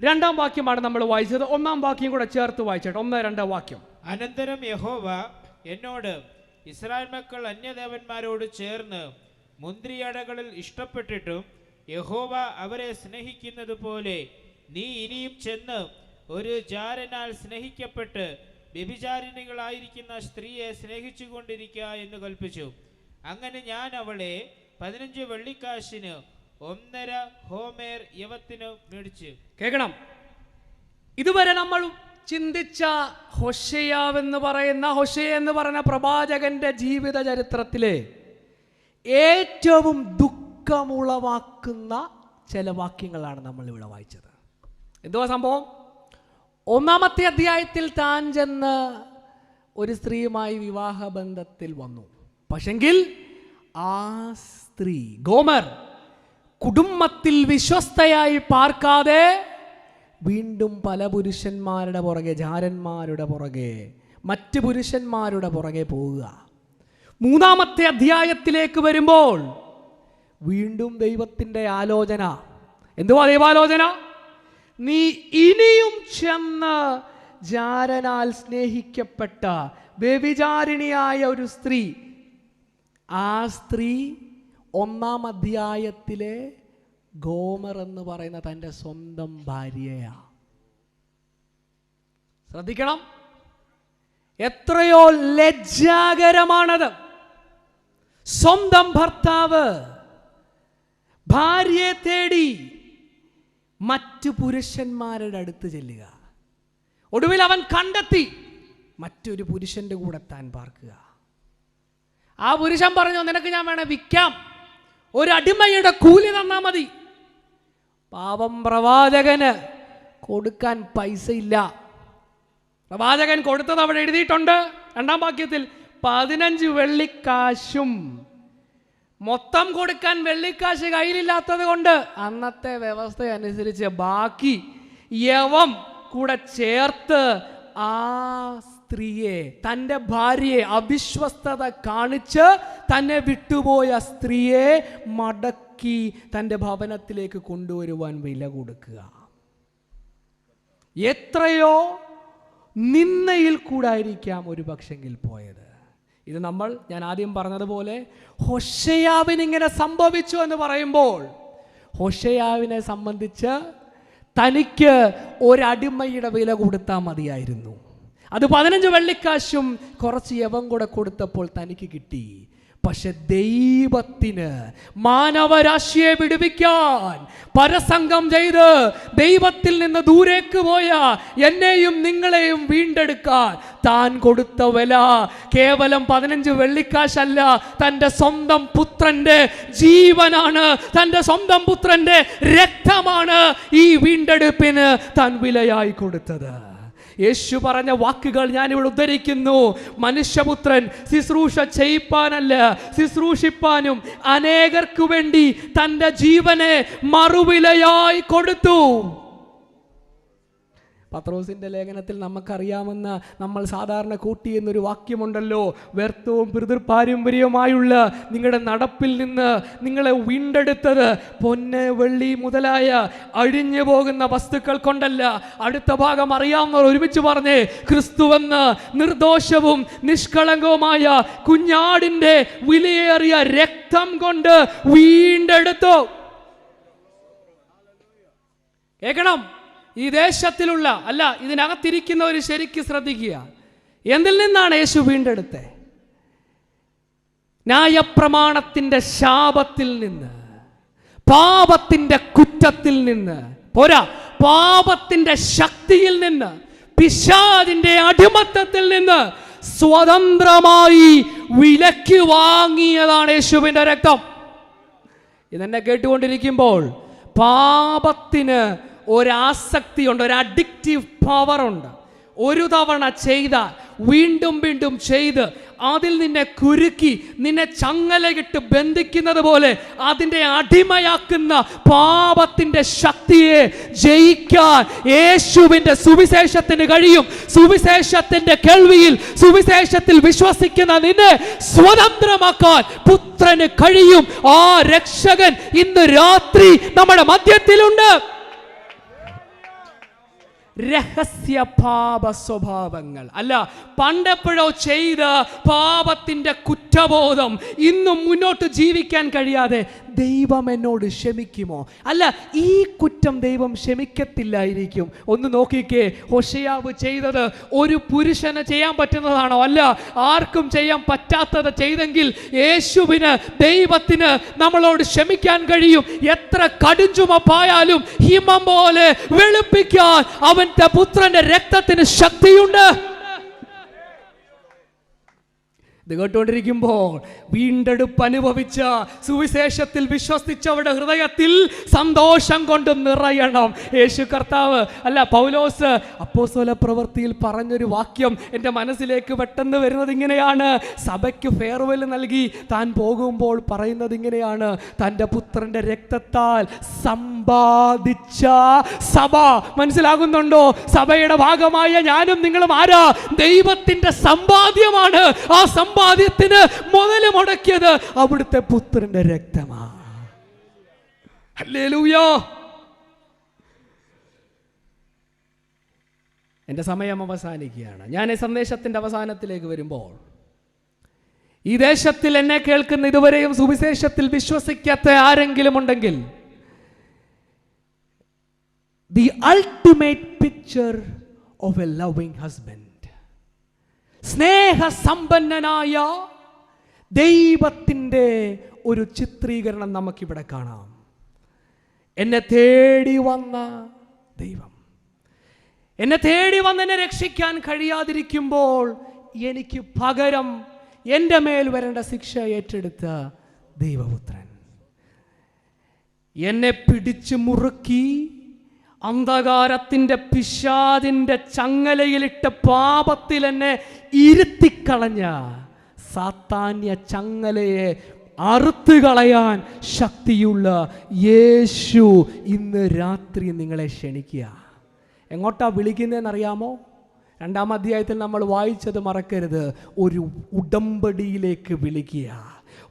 2-ാം വാക്യമാണ് നമ്മൾ വായിച്ചത്. 1-ാം വാക്യം കൂടെ ചേർത്ത് വായിച്ചോട്ടെ. 1-2 വാക്യം. അനന്തരം യഹോവ എന്നോട്, ഇസ്രായേൽ മക്കൾ അന്യദേവന്മാരോട് ചേർന്ന് മുന്തിരിയടകളിൽ ഇഷ്ടപ്പെട്ടിട്ടും യഹോവ അവരെ സ്നേഹിക്കുന്നത് പോലെ നീ ഇനിയും ചെന്ന് ഒരു ജാരനാൽ സ്നേഹിക്കപ്പെട്ട് വ്യഭിചാരിണികളായിരിക്കുന്ന സ്ത്രീയെ സ്നേഹിച്ചുകൊണ്ടിരിക്കുക എന്ന് കൽപ്പിച്ചു. അങ്ങനെ ഞാൻ അവളെ 15 വെള്ളിക്കാശിന് 1.5 ഹോമേർ യവത്തിന് മേടിച്ചു. കേൾക്കണം. ഇതുവരെ നമ്മൾ ചിന്തിച്ച ഹോശേയ എന്ന് പറയുന്ന പ്രവാചകന്റെ ജീവിത ചരിത്രത്തിലെ ഏറ്റവും ദുഃഖമുളവാക്കുന്ന ചില വാക്യങ്ങളാണ് നമ്മൾ ഇവിടെ വായിച്ചത്. എന്തുവാ സംഭവം? 1-ാമത്തെ അധ്യായത്തിൽ താൻ ചെന്ന് ഒരു സ്ത്രീയുമായി വിവാഹബന്ധത്തിൽ വന്നു. പക്ഷെങ്കിൽ ആ സ്ത്രീ ഗോമർ കുടുംബത്തിൽ വിശ്വസ്തയായി പാർക്കാതെ വീണ്ടും പല പുരുഷന്മാരുടെ പുറകെ, ജാരന്മാരുടെ പുറകെ, മറ്റ് പുരുഷന്മാരുടെ പുറകെ പോവുക. 3-ാമത്തെ അധ്യായത്തിലേക്ക് വരുമ്പോൾ വീണ്ടും ദൈവത്തിൻ്റെ ആലോചന. എന്തുവാ ദൈവാലോചന? നീ ഇനിയും ചെന്ന് ജാരനാൽ സ്നേഹിക്കപ്പെട്ട വ്യഭിചാരിണിയായ ഒരു സ്ത്രീ, ആ സ്ത്രീ 1-ാം അധ്യായത്തിലെ ഗോമർ എന്ന് പറയുന്ന തൻ്റെ സ്വന്തം ഭാര്യയാ. ശ്രദ്ധിക്കണം, എത്രയോ ലജ്ജാകരമാണത്. സ്വന്തം ഭർത്താവ് ഭാര്യയെ തേടി മറ്റു പുരുഷന്മാരുടെ അടുത്ത് ചെല്ലുക. ഒടുവിൽ അവൻ കണ്ടെത്തി മറ്റൊരു പുരുഷന്റെ കൂടെ താൻ പാർക്കുക. ആ പുരുഷൻ പറഞ്ഞു, നിനക്ക് ഞാൻ വേണേ വിൽക്കാം, ഒരു അടിമയുടെ കൂലി തന്നാ മതി. പാപം പ്രവാചകന് കൊടുക്കാൻ പൈസ ഇല്ല. പ്രവാചകൻ കൊടുത്തത് അവിടെ എഴുതിയിട്ടുണ്ട് 2-ാം വാക്യത്തിൽ. 15 വെള്ളിക്കാശും. മൊത്തം കൊടുക്കാൻ വെള്ളിക്കാശ് കയ്യിലില്ലാത്തത് കൊണ്ട് അന്നത്തെ വ്യവസ്ഥ അനുസരിച്ച് ബാക്കി യവം കൂടെ ചേർത്ത് ആ സ്ത്രീയെ, തൻ്റെ ഭാര്യയെ അവിശ്വസ്തത കാണിച്ച് തന്നെ വിട്ടുപോയ സ്ത്രീയെ മടക്കി തൻ്റെ ഭവനത്തിലേക്ക് കൊണ്ടുവരുവാൻ വില കൊടുക്കുക. എത്രയോ നിന്നയിൽ കൂടായിരിക്കാം ഒരു പക്ഷെങ്കിൽ പോയത്. ഇത് ഞാൻ ആദ്യം പറഞ്ഞതുപോലെ ഹോശേയാവിന് ഇങ്ങനെ സംഭവിച്ചു എന്ന് പറയുമ്പോൾ, ഹോശേയാവിനെ സംബന്ധിച്ച് തനിക്ക് ഒരടിമയുടെ വില കൊടുത്താൽ മതിയായിരുന്നു. അത് 15 വെള്ളിക്കാശും കുറച്ച് യവം കൂടെ കൊടുത്തപ്പോൾ തനിക്ക് കിട്ടി. പക്ഷെ ദൈവത്തിന് മാനവരാശിയെ വിടുവിക്കാൻ പരസംഗം ചെയ്ത് ദൈവത്തിൽ നിന്ന് ദൂരേക്ക് പോയ എന്നെയും നിങ്ങളെയും വീണ്ടെടുക്കാൻ താൻ കൊടുത്ത വില കേവലം 15 വെള്ളിക്കാശല്ല, തൻ്റെ സ്വന്തം പുത്രന്റെ ജീവനാണ്, തൻ്റെ സ്വന്തം പുത്രന്റെ രക്തമാണ് ഈ വീണ്ടെടുപ്പിന് താൻ വിലയായി കൊടുത്തത്. യേശു പറഞ്ഞ വാക്കുകൾ ഞാനിവിടെ ഉദ്ധരിക്കുന്നു. മനുഷ്യപുത്രൻ ശുശ്രൂഷ ചെയ്യിപ്പാനല്ല, ശുശ്രൂഷിപ്പാനും അനേകർക്കു വേണ്ടി തൻ്റെ ജീവനെ മറുവിലയായി കൊടുത്തു. പത്രോസിന്റെ ലേഖനത്തിൽ നമുക്കറിയാമെന്ന് നമ്മൾ സാധാരണ കൂട്ടിയെന്നൊരു വാക്യമുണ്ടല്ലോ. വ്യർത്ഥവും പിതൃപാരമ്പര്യവുമായുള്ള നിങ്ങളുടെ നടപ്പിൽ നിന്ന് നിങ്ങളെ വീണ്ടെടുത്തത് പൊന്ന് വെള്ളി മുതലായ അഴിഞ്ഞു പോകുന്ന വസ്തുക്കൾ കൊണ്ടല്ല. അടുത്ത ഭാഗം അറിയാവുന്നവർ ഒരുമിച്ച് പറഞ്ഞേ, ക്രിസ്തുവെന്ന് നിർദോഷവും നിഷ്കളങ്കവുമായ കുഞ്ഞാടിന്റെ വിലയേറിയ രക്തം കൊണ്ട് വീണ്ടെടുത്തു. കേൾക്കണം, ഈ ദേശത്തിലുള്ള ഇതിനകത്തിരിക്കുന്നവർ ശരിക്കും ശ്രദ്ധിക്കുക. എന്തിൽ നിന്നാണ് യേശു വീണ്ടെടുത്തത്? ന്യായപ്രമാണത്തിന്റെ ശാപത്തിൽ നിന്ന്, പാപത്തിന്റെ കുറ്റത്തിൽ നിന്ന്, പോരാ, പാപത്തിന്റെ ശക്തിയിൽ നിന്ന്, പിശാചിന്റെ അടിമത്തത്തിൽ നിന്ന് സ്വതന്ത്രമായി വിലക്ക് വാങ്ങിയതാണ് യേശുവിന്റെ രക്തം. ഇതെന്നെ കേട്ടുകൊണ്ടിരിക്കുമ്പോൾ പാപത്തിന് ഒരാസക്തിയുണ്ട്, ഒരു അഡിക്റ്റീവ് പവറുണ്ട്. ഒരു തവണ ചെയ്താൽ വീണ്ടും വീണ്ടും ചെയ്ത് അതിൽ നിന്നെ കുരുക്കി നിന്നെ ചങ്ങലയിട്ട് ബന്ധിക്കുന്നത് പോലെ അതിൻ്റെ അടിമയാക്കുന്ന പാപത്തിൻ്റെ ശക്തിയെ ജയിക്കാൻ യേശുവിൻ്റെ സുവിശേഷത്തിന് കഴിയും. സുവിശേഷത്തിൻ്റെ കേൾവിയിൽ, സുവിശേഷത്തിൽ വിശ്വസിക്കുന്ന നിന്നെ സ്വതന്ത്രമാക്കാൻ പുത്രന് കഴിയും. ആ രക്ഷകൻ ഇന്ന് രാത്രി നമ്മുടെ മധ്യത്തിലുണ്ട്. രഹസ്യ പാപ സ്വഭാവങ്ങൾ അല്ല, പണ്ടെപ്പോഴോ ചെയ്ത പാപത്തിന്റെ കുറ്റബോധം ഇന്നും മുന്നോട്ട് ജീവിക്കാൻ കഴിയാതെ ദൈവം എന്നോട് ക്ഷമിക്കുമോ? അല്ല, ഈ കുറ്റം ദൈവം ക്ഷമിക്കത്തില്ലായിരിക്കും. ഒന്ന് നോക്കിക്കേ, ഹോശേയാവ് ചെയ്തത് ഒരു പുരുഷന് ചെയ്യാൻ പറ്റുന്നതാണോ? അല്ല, ആർക്കും ചെയ്യാൻ പറ്റാത്തത് ചെയ്തെങ്കിൽ യേശുവിന്, ദൈവത്തിന് നമ്മളോട് ക്ഷമിക്കാൻ കഴിയും. എത്ര കടുഞ്ചുമപ്പായാലും ഹിമം പോലെ വെളുപ്പിക്കാൻ അവന്റെ പുത്രന്റെ രക്തത്തിന് ശക്തിയുണ്ട്. ഇത് കേട്ടുകൊണ്ടിരിക്കുമ്പോൾ വീണ്ടെടുപ്പ് അനുഭവിച്ച, സുവിശേഷത്തിൽ വിശ്വസിച്ചവരുടെ ഹൃദയത്തിൽ സന്തോഷം കൊണ്ട് നിറയണം. യേശു കർത്താവ്, അല്ല, പൗലോസ് അപ്പോസ്തല പ്രവൃത്തിയിൽ പറഞ്ഞൊരു വാക്യം എൻ്റെ മനസ്സിലേക്ക് പെട്ടെന്ന് വരുന്നത് ഇങ്ങനെയാണ്. സഭയ്ക്ക് ഫെയർവെൽ നൽകി താൻ പോകുമ്പോൾ പറയുന്നത് ഇങ്ങനെയാണ്: തൻ്റെ പുത്രൻ്റെ രക്തത്താൽ സമ്പാദിച്ച സഭ. മനസ്സിലാകുന്നുണ്ടോ? സഭയുടെ ഭാഗമായ ഞാനും നിങ്ങളും ആരാ? ദൈവത്തിൻ്റെ സമ്പാദ്യമാണ്. ആ സമ്പാദ്യത്തിന് മുതൽ മുടക്കിയത് അവിടുത്തെ പുത്രന്റെ രക്തമാണ്. ഹല്ലേലൂയ. എൻ്റെ സമയം അവസാനിക്കുകയാണ്. ഞാൻ ഈ സന്ദേശത്തിൻ്റെ അവസാനത്തിലേക്ക് വരുമ്പോൾ, ഈ ദേശത്തിൽ എന്നെ കേൾക്കുന്ന ഇതുവരെയും സുവിശേഷത്തിൽ വിശ്വസിക്കാത്ത ആരെങ്കിലും ഉണ്ടെങ്കിൽ, the ultimate picture of a loving husband, സ്നേഹസമ്പന്നനായ ദൈവത്തിൻ്റെ ഒരു ചിത്രീകരണം നമുക്കിവിടെ കാണാം. എന്നെ തേടി വന്ന ദൈവം, എന്നെ തേടി വന്ന് എന്നെ രക്ഷിക്കാൻ കഴിയാതിരിക്കുമ്പോൾ എനിക്ക് പകരം എൻ്റെ മേൽ വരേണ്ട ശിക്ഷ ഏറ്റെടുത്ത ദൈവപുത്രൻ എന്നെ പിടിച്ചു മുറുക്കി അന്ധകാരത്തിൻ്റെ പിശാചിൻ്റെ ചങ്ങലയിലിട്ട് പാപത്തിൽ എന്നെ ഇരുത്തിക്കളഞ്ഞ സാത്താന്യ ചങ്ങലയെ അറുത്തുകളയാൻ ശക്തിയുള്ള യേശു ഇന്ന് രാത്രി നിങ്ങളെ ക്ഷണിക്കുക. എങ്ങോട്ടാ വിളിക്കുന്നതെന്നറിയാമോ? 2-ാം അധ്യായത്തിൽ നമ്മൾ വായിച്ചത് മറക്കരുത്. ഒരു ഉടമ്പടിയിലേക്ക് വിളിക്കുക,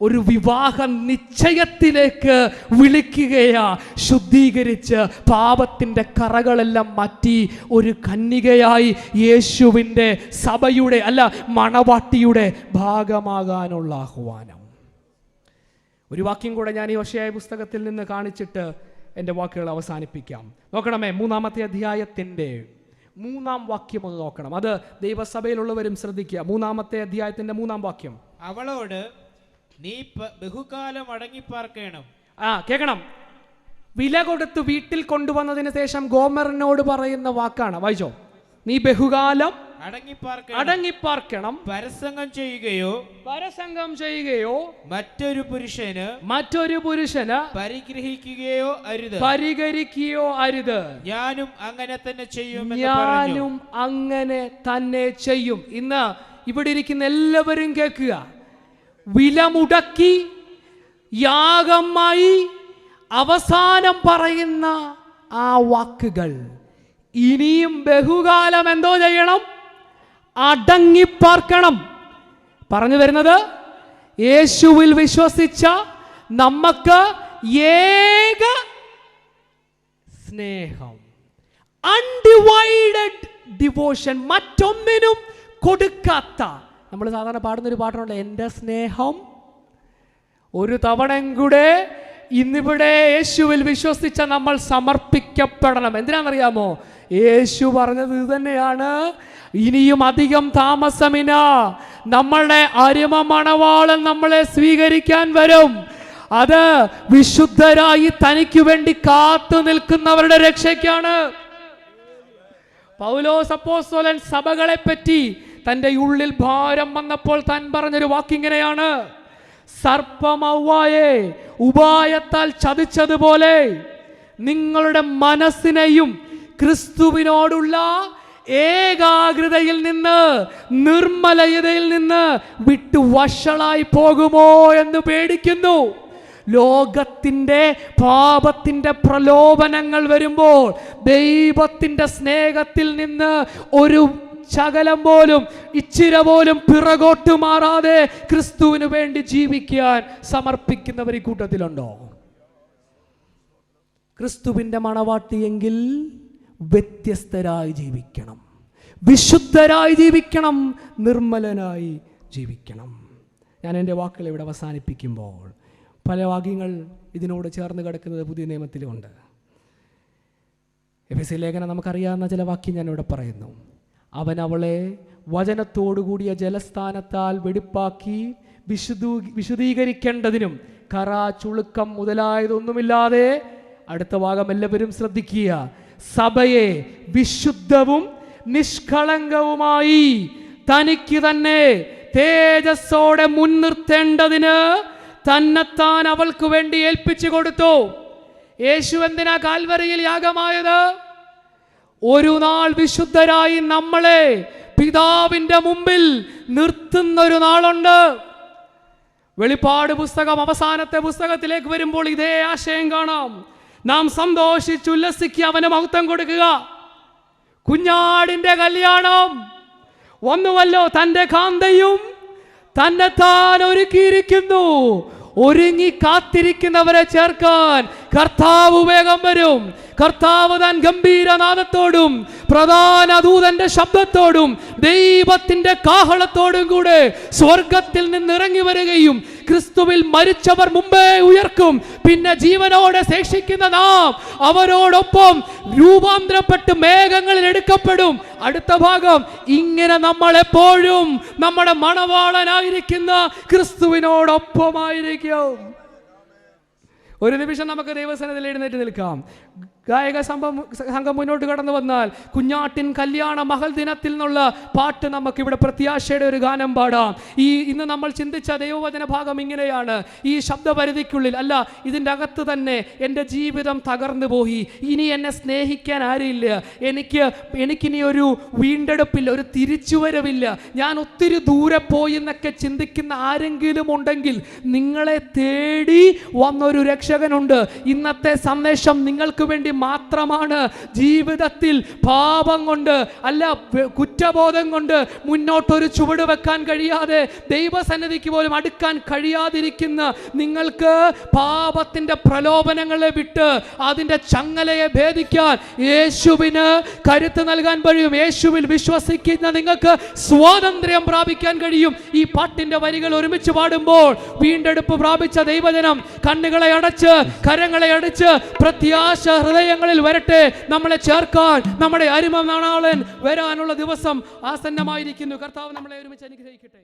ഒരു വിവാഹ നിശ്ചയത്തിലേക്ക് വിളിക്കുകയാ. ശുദ്ധീകരിച്ച് പാപത്തിൻ്റെ കറകളെല്ലാം മാറ്റി ഒരു കന്യകയായി യേശുവിൻ്റെ സഭയുടെ, അല്ല, മണവാട്ടിയുടെ ഭാഗമാകാനുള്ള ആഹ്വാനം. ഒരു വാക്യം കൂടെ ഞാൻ ഈ ഹോശേയ പുസ്തകത്തിൽ നിന്ന് കാണിച്ചിട്ട് എൻ്റെ വാക്കുകൾ അവസാനിപ്പിക്കാം. നോക്കണമേ, 3-ാമത്തെ അധ്യായത്തിൻ്റെ 3-ാം വാക്യം ഒന്ന് നോക്കണം. അത് ദൈവസഭയിലുള്ളവരും ശ്രദ്ധിക്കുക. 3-ാമത്തെ അധ്യായത്തിൻ്റെ 3-ാം വാക്യം. അവളോട് നീ ബഹുകാലം അടങ്ങിപ്പാർക്കണം. കേൾക്കണം. വില കൊടുത്ത് വീട്ടിൽ കൊണ്ടുവന്നതിന് ശേഷം ഗോമറിനോട് പറയുന്ന വാക്കാണ്. വായിച്ചോ. നീ ബഹുകാലം അടങ്ങിപ്പാർക്കണം. പരസംഗം ചെയ്യുകയോ മറ്റൊരു പുരുഷന് പരിഗ്രഹിക്കുകയോ അരുത്. ഞാനും അങ്ങനെ തന്നെ ചെയ്യും. ഇന്ന് ഇവിടെ ഇരിക്കുന്ന എല്ലാവരും കേൾക്കുക. വില മുടക്കി യാഗമായി അവസാനം പറയുന്ന ആ വാക്കുകൾ ഇനിയും ബഹുകാലം എന്തോ ചെയ്യണം? അടങ്ങിപ്പാർക്കണം. പറഞ്ഞു വരുന്നത്, യേശുവിൽ വിശ്വസിച്ച നമുക്ക് ഏക സ്നേഹം, അൺഡിവൈഡഡ് ഡിവോഷൻ, മറ്റൊന്നിനും കൊടുക്കാത്ത. നമ്മൾ സാധാരണ പാടുന്നൊരു പാട്ടുണ്ട്, എൻ്റെ സ്നേഹം ഒരു തവണ കൂടെ ഇന്നിവിടെ യേശുവിൽ വിശ്വസിച്ച നമ്മൾ സമർപ്പിക്കപ്പെടണം. എന്തിനാണെന്നറിയാമോ? യേശു പറഞ്ഞത് ഇത് തന്നെയാണ്. ഇനിയും അധികം താമസമില്ല, നമ്മളുടെ അരുമ മണവാളൻ നമ്മളെ സ്വീകരിക്കാൻ വരും. അത് വിശുദ്ധരായി തനിക്ക് വേണ്ടി കാത്തു നിൽക്കുന്നവരുടെ രക്ഷയ്ക്കാണ്. പൗലോസ് അപ്പോസ്തലൻ സഭകളെ പറ്റി തൻ്റെ ഉള്ളിൽ ഭാരം വന്നപ്പോൾ താൻ പറഞ്ഞൊരു വാക്കിങ്ങനെയാണ്: സർപ്പം ഹവ്വായെ ഉപായത്താൽ ചതിച്ചതുപോലെ നിങ്ങളുടെ മനസ്സിനെയും ക്രിസ്തുവിനോടുള്ള ഏകാഗ്രതയിൽ നിന്ന്, നിർമ്മലതയിൽ നിന്ന് വിട്ടു വഷളായി പോകുമോ എന്ന് പേടിക്കുന്നു. ലോകത്തിൻ്റെ പാപത്തിൻ്റെ പ്രലോഭനങ്ങൾ വരുമ്പോൾ ദൈവത്തിൻ്റെ സ്നേഹത്തിൽ നിന്ന് ഒരു ശകലം പോലും, ഇച്ചിര പോലും പിറകോട്ട് മാറാതെ ക്രിസ്തുവിന് വേണ്ടി ജീവിക്കാൻ സമർപ്പിക്കുന്നവർ ഈ കൂട്ടത്തിലുണ്ടോ? ക്രിസ്തുവിൻ്റെ മണവാട്ടിയെങ്കിൽ വ്യത്യസ്തരായി ജീവിക്കണം, വിശുദ്ധരായി ജീവിക്കണം, നിർമ്മലനായി ജീവിക്കണം. ഞാൻ എൻ്റെ വാക്കുകൾ ഇവിടെ അവസാനിപ്പിക്കുമ്പോൾ പല വാക്യങ്ങൾ ഇതിനോട് ചേർന്ന് കിടക്കുന്നത് പുതിയ നിയമത്തിലുമുണ്ട്. എഫെസ്യ ലേഖനം നമുക്കറിയാവുന്ന ചില വാക്യം ഞാനിവിടെ പറയുന്നു. അവൻ അവളെ വചനത്തോടുകൂടിയ ജലസ്ഥാനത്താൽ വെടിപ്പാക്കി വിശുദ്ധീകരിക്കേണ്ടതിനും കറ, ചുളുക്കം മുതലായതൊന്നുമില്ലാതെ, അടുത്ത ഭാഗം എല്ലാവരും ശ്രദ്ധിക്കുക, സഭയെ വിശുദ്ധവും നിഷ്കളങ്കവുമായി തനിക്ക് തന്നെ തേജസ്സോടെ മുൻനിർത്തേണ്ടതിന് തന്നെത്താൻ അവൾക്ക് വേണ്ടി ഏൽപ്പിച്ചു കൊടുത്തു. യേശു എന്തിനാ കാൽവരിയിൽ യാഗമായത്? ഒരു നാൾ വിശുദ്ധരായി നമ്മളെ പിതാവിൻ്റെ മുമ്പിൽ നിർത്തുന്ന ഒരു നാളുണ്ട്. വെളിപ്പാട് പുസ്തകം അവസാനത്തെ പുസ്തകത്തിലേക്ക് വരുമ്പോൾ ഇതേ ആശയം കാണാം. നാം സന്തോഷിച്ചുല്ലസിക്കുക, അവന് മഹത്വം കൊടുക്കുക. കുഞ്ഞാടിന്റെ കല്യാണം വന്നുവല്ലോ, തൻ്റെ കാന്തയും തന്നെത്താൻ ഒരുക്കിയിരിക്കുന്നു. ഒരുങ്ങി കാത്തിരിക്കുന്നവരെ ചേർക്കാൻ കർത്താവ് വേഗം വരും. കർത്താവ് താൻ ഗംഭീരനാദത്തോടും പ്രധാന ദൂതന്റെ ശബ്ദത്തോടും ദൈവത്തിന്റെ കാഹളത്തോടും കൂടെ സ്വർഗത്തിൽ നിന്ന് ഇറങ്ങി വരികയും ക്രിസ്തുവിൽ മരിച്ചവർ മുമ്പേ ഉയർക്കും. പിന്നെ ജീവനോടെ ശേഷിക്കുന്ന നാം അവരോടൊപ്പം രൂപാന്തരപ്പെട്ട് മേഘങ്ങളിൽ എടുക്കപ്പെടും. അടുത്ത ഭാഗം ഇങ്ങനെ നമ്മൾ എപ്പോഴും നമ്മുടെ മണവാളനായിരിക്കുന്ന ക്രിസ്തുവിനോടൊപ്പമായിരിക്കും. ഒരു നിമിഷം നമുക്ക് ദൈവസന്നിധിയിൽ എഴുന്നേറ്റ് നിൽക്കാം. ഗായക സംഘം മുന്നോട്ട് കടന്നു വന്നാൽ കുഞ്ഞാട്ടിൻ കല്യാണ മഹൽ ദിനത്തിൽ നിന്നുള്ള പാട്ട് നമുക്കിവിടെ പ്രത്യാശയുടെ ഒരു ഗാനം പാടാം. ഇന്ന് നമ്മൾ ചിന്തിച്ച ദൈവവചന ഭാഗം ഇങ്ങനെയാണ്: ഈ ശബ്ദപരിധിക്കുള്ളിൽ അല്ല, ഇതിൻ്റെ അകത്ത് തന്നെ എൻ്റെ ജീവിതം തകർന്നു പോയി, ഇനി എന്നെ സ്നേഹിക്കാൻ ആരുമില്ല, എനിക്കിനി ഒരു വീണ്ടെടുപ്പില്ല, ഒരു തിരിച്ചുവരവില്ല, ഞാൻ ഒത്തിരി ദൂരെ പോയി എന്നൊക്കെ ചിന്തിക്കുന്ന ആരെങ്കിലും ഉണ്ടെങ്കിൽ നിങ്ങളെ തേടി വന്നൊരു രക്ഷകനുണ്ട്. ഇന്നത്തെ സന്ദേശം നിങ്ങൾക്ക് വേണ്ടി മാത്രമാണ്. ജീവിതത്തിൽ പാപം കൊണ്ട് അല്ല, കുറ്റബോധം കൊണ്ട് മുന്നോട്ടൊരു ചുവട് വെക്കാൻ കഴിയാതെ ദൈവസന്നിധിക്ക് പോലും അടുക്കാൻ കഴിയാതിരിക്കുന്ന നിങ്ങൾക്ക് പാപത്തിന്റെ പ്രലോഭനങ്ങളെ വിട്ട് അതിന്റെ ചങ്ങലയെ ഭേദിക്കാൻ യേശുവിന് കരുത്ത് നൽകാൻ കഴിയും. യേശുവിൽ വിശ്വസിക്കുന്ന നിങ്ങൾക്ക് സ്വാതന്ത്ര്യം പ്രാപിക്കാൻ കഴിയും. ഈ പാട്ടിന്റെ വരികൾ ഒരുമിച്ച് പാടുമ്പോൾ വീണ്ടെടുപ്പ് പ്രാപിച്ച ദൈവജനം കണ്ണുകളെ അടച്ച്, കരങ്ങളെ അടച്ച്, പ്രത്യാശ ഹൃദയങ്ങളിൽ വരട്ടെ. നമ്മളെ ചേർക്കാൻ നമ്മുടെ അരുമ മണവാളൻ വരാനുള്ള ദിവസം ആസന്നമായിരിക്കുന്നു. കർത്താവ് നമ്മളെ ഒരുമിച്ച് അനുഗ്രഹിക്കട്ടെ.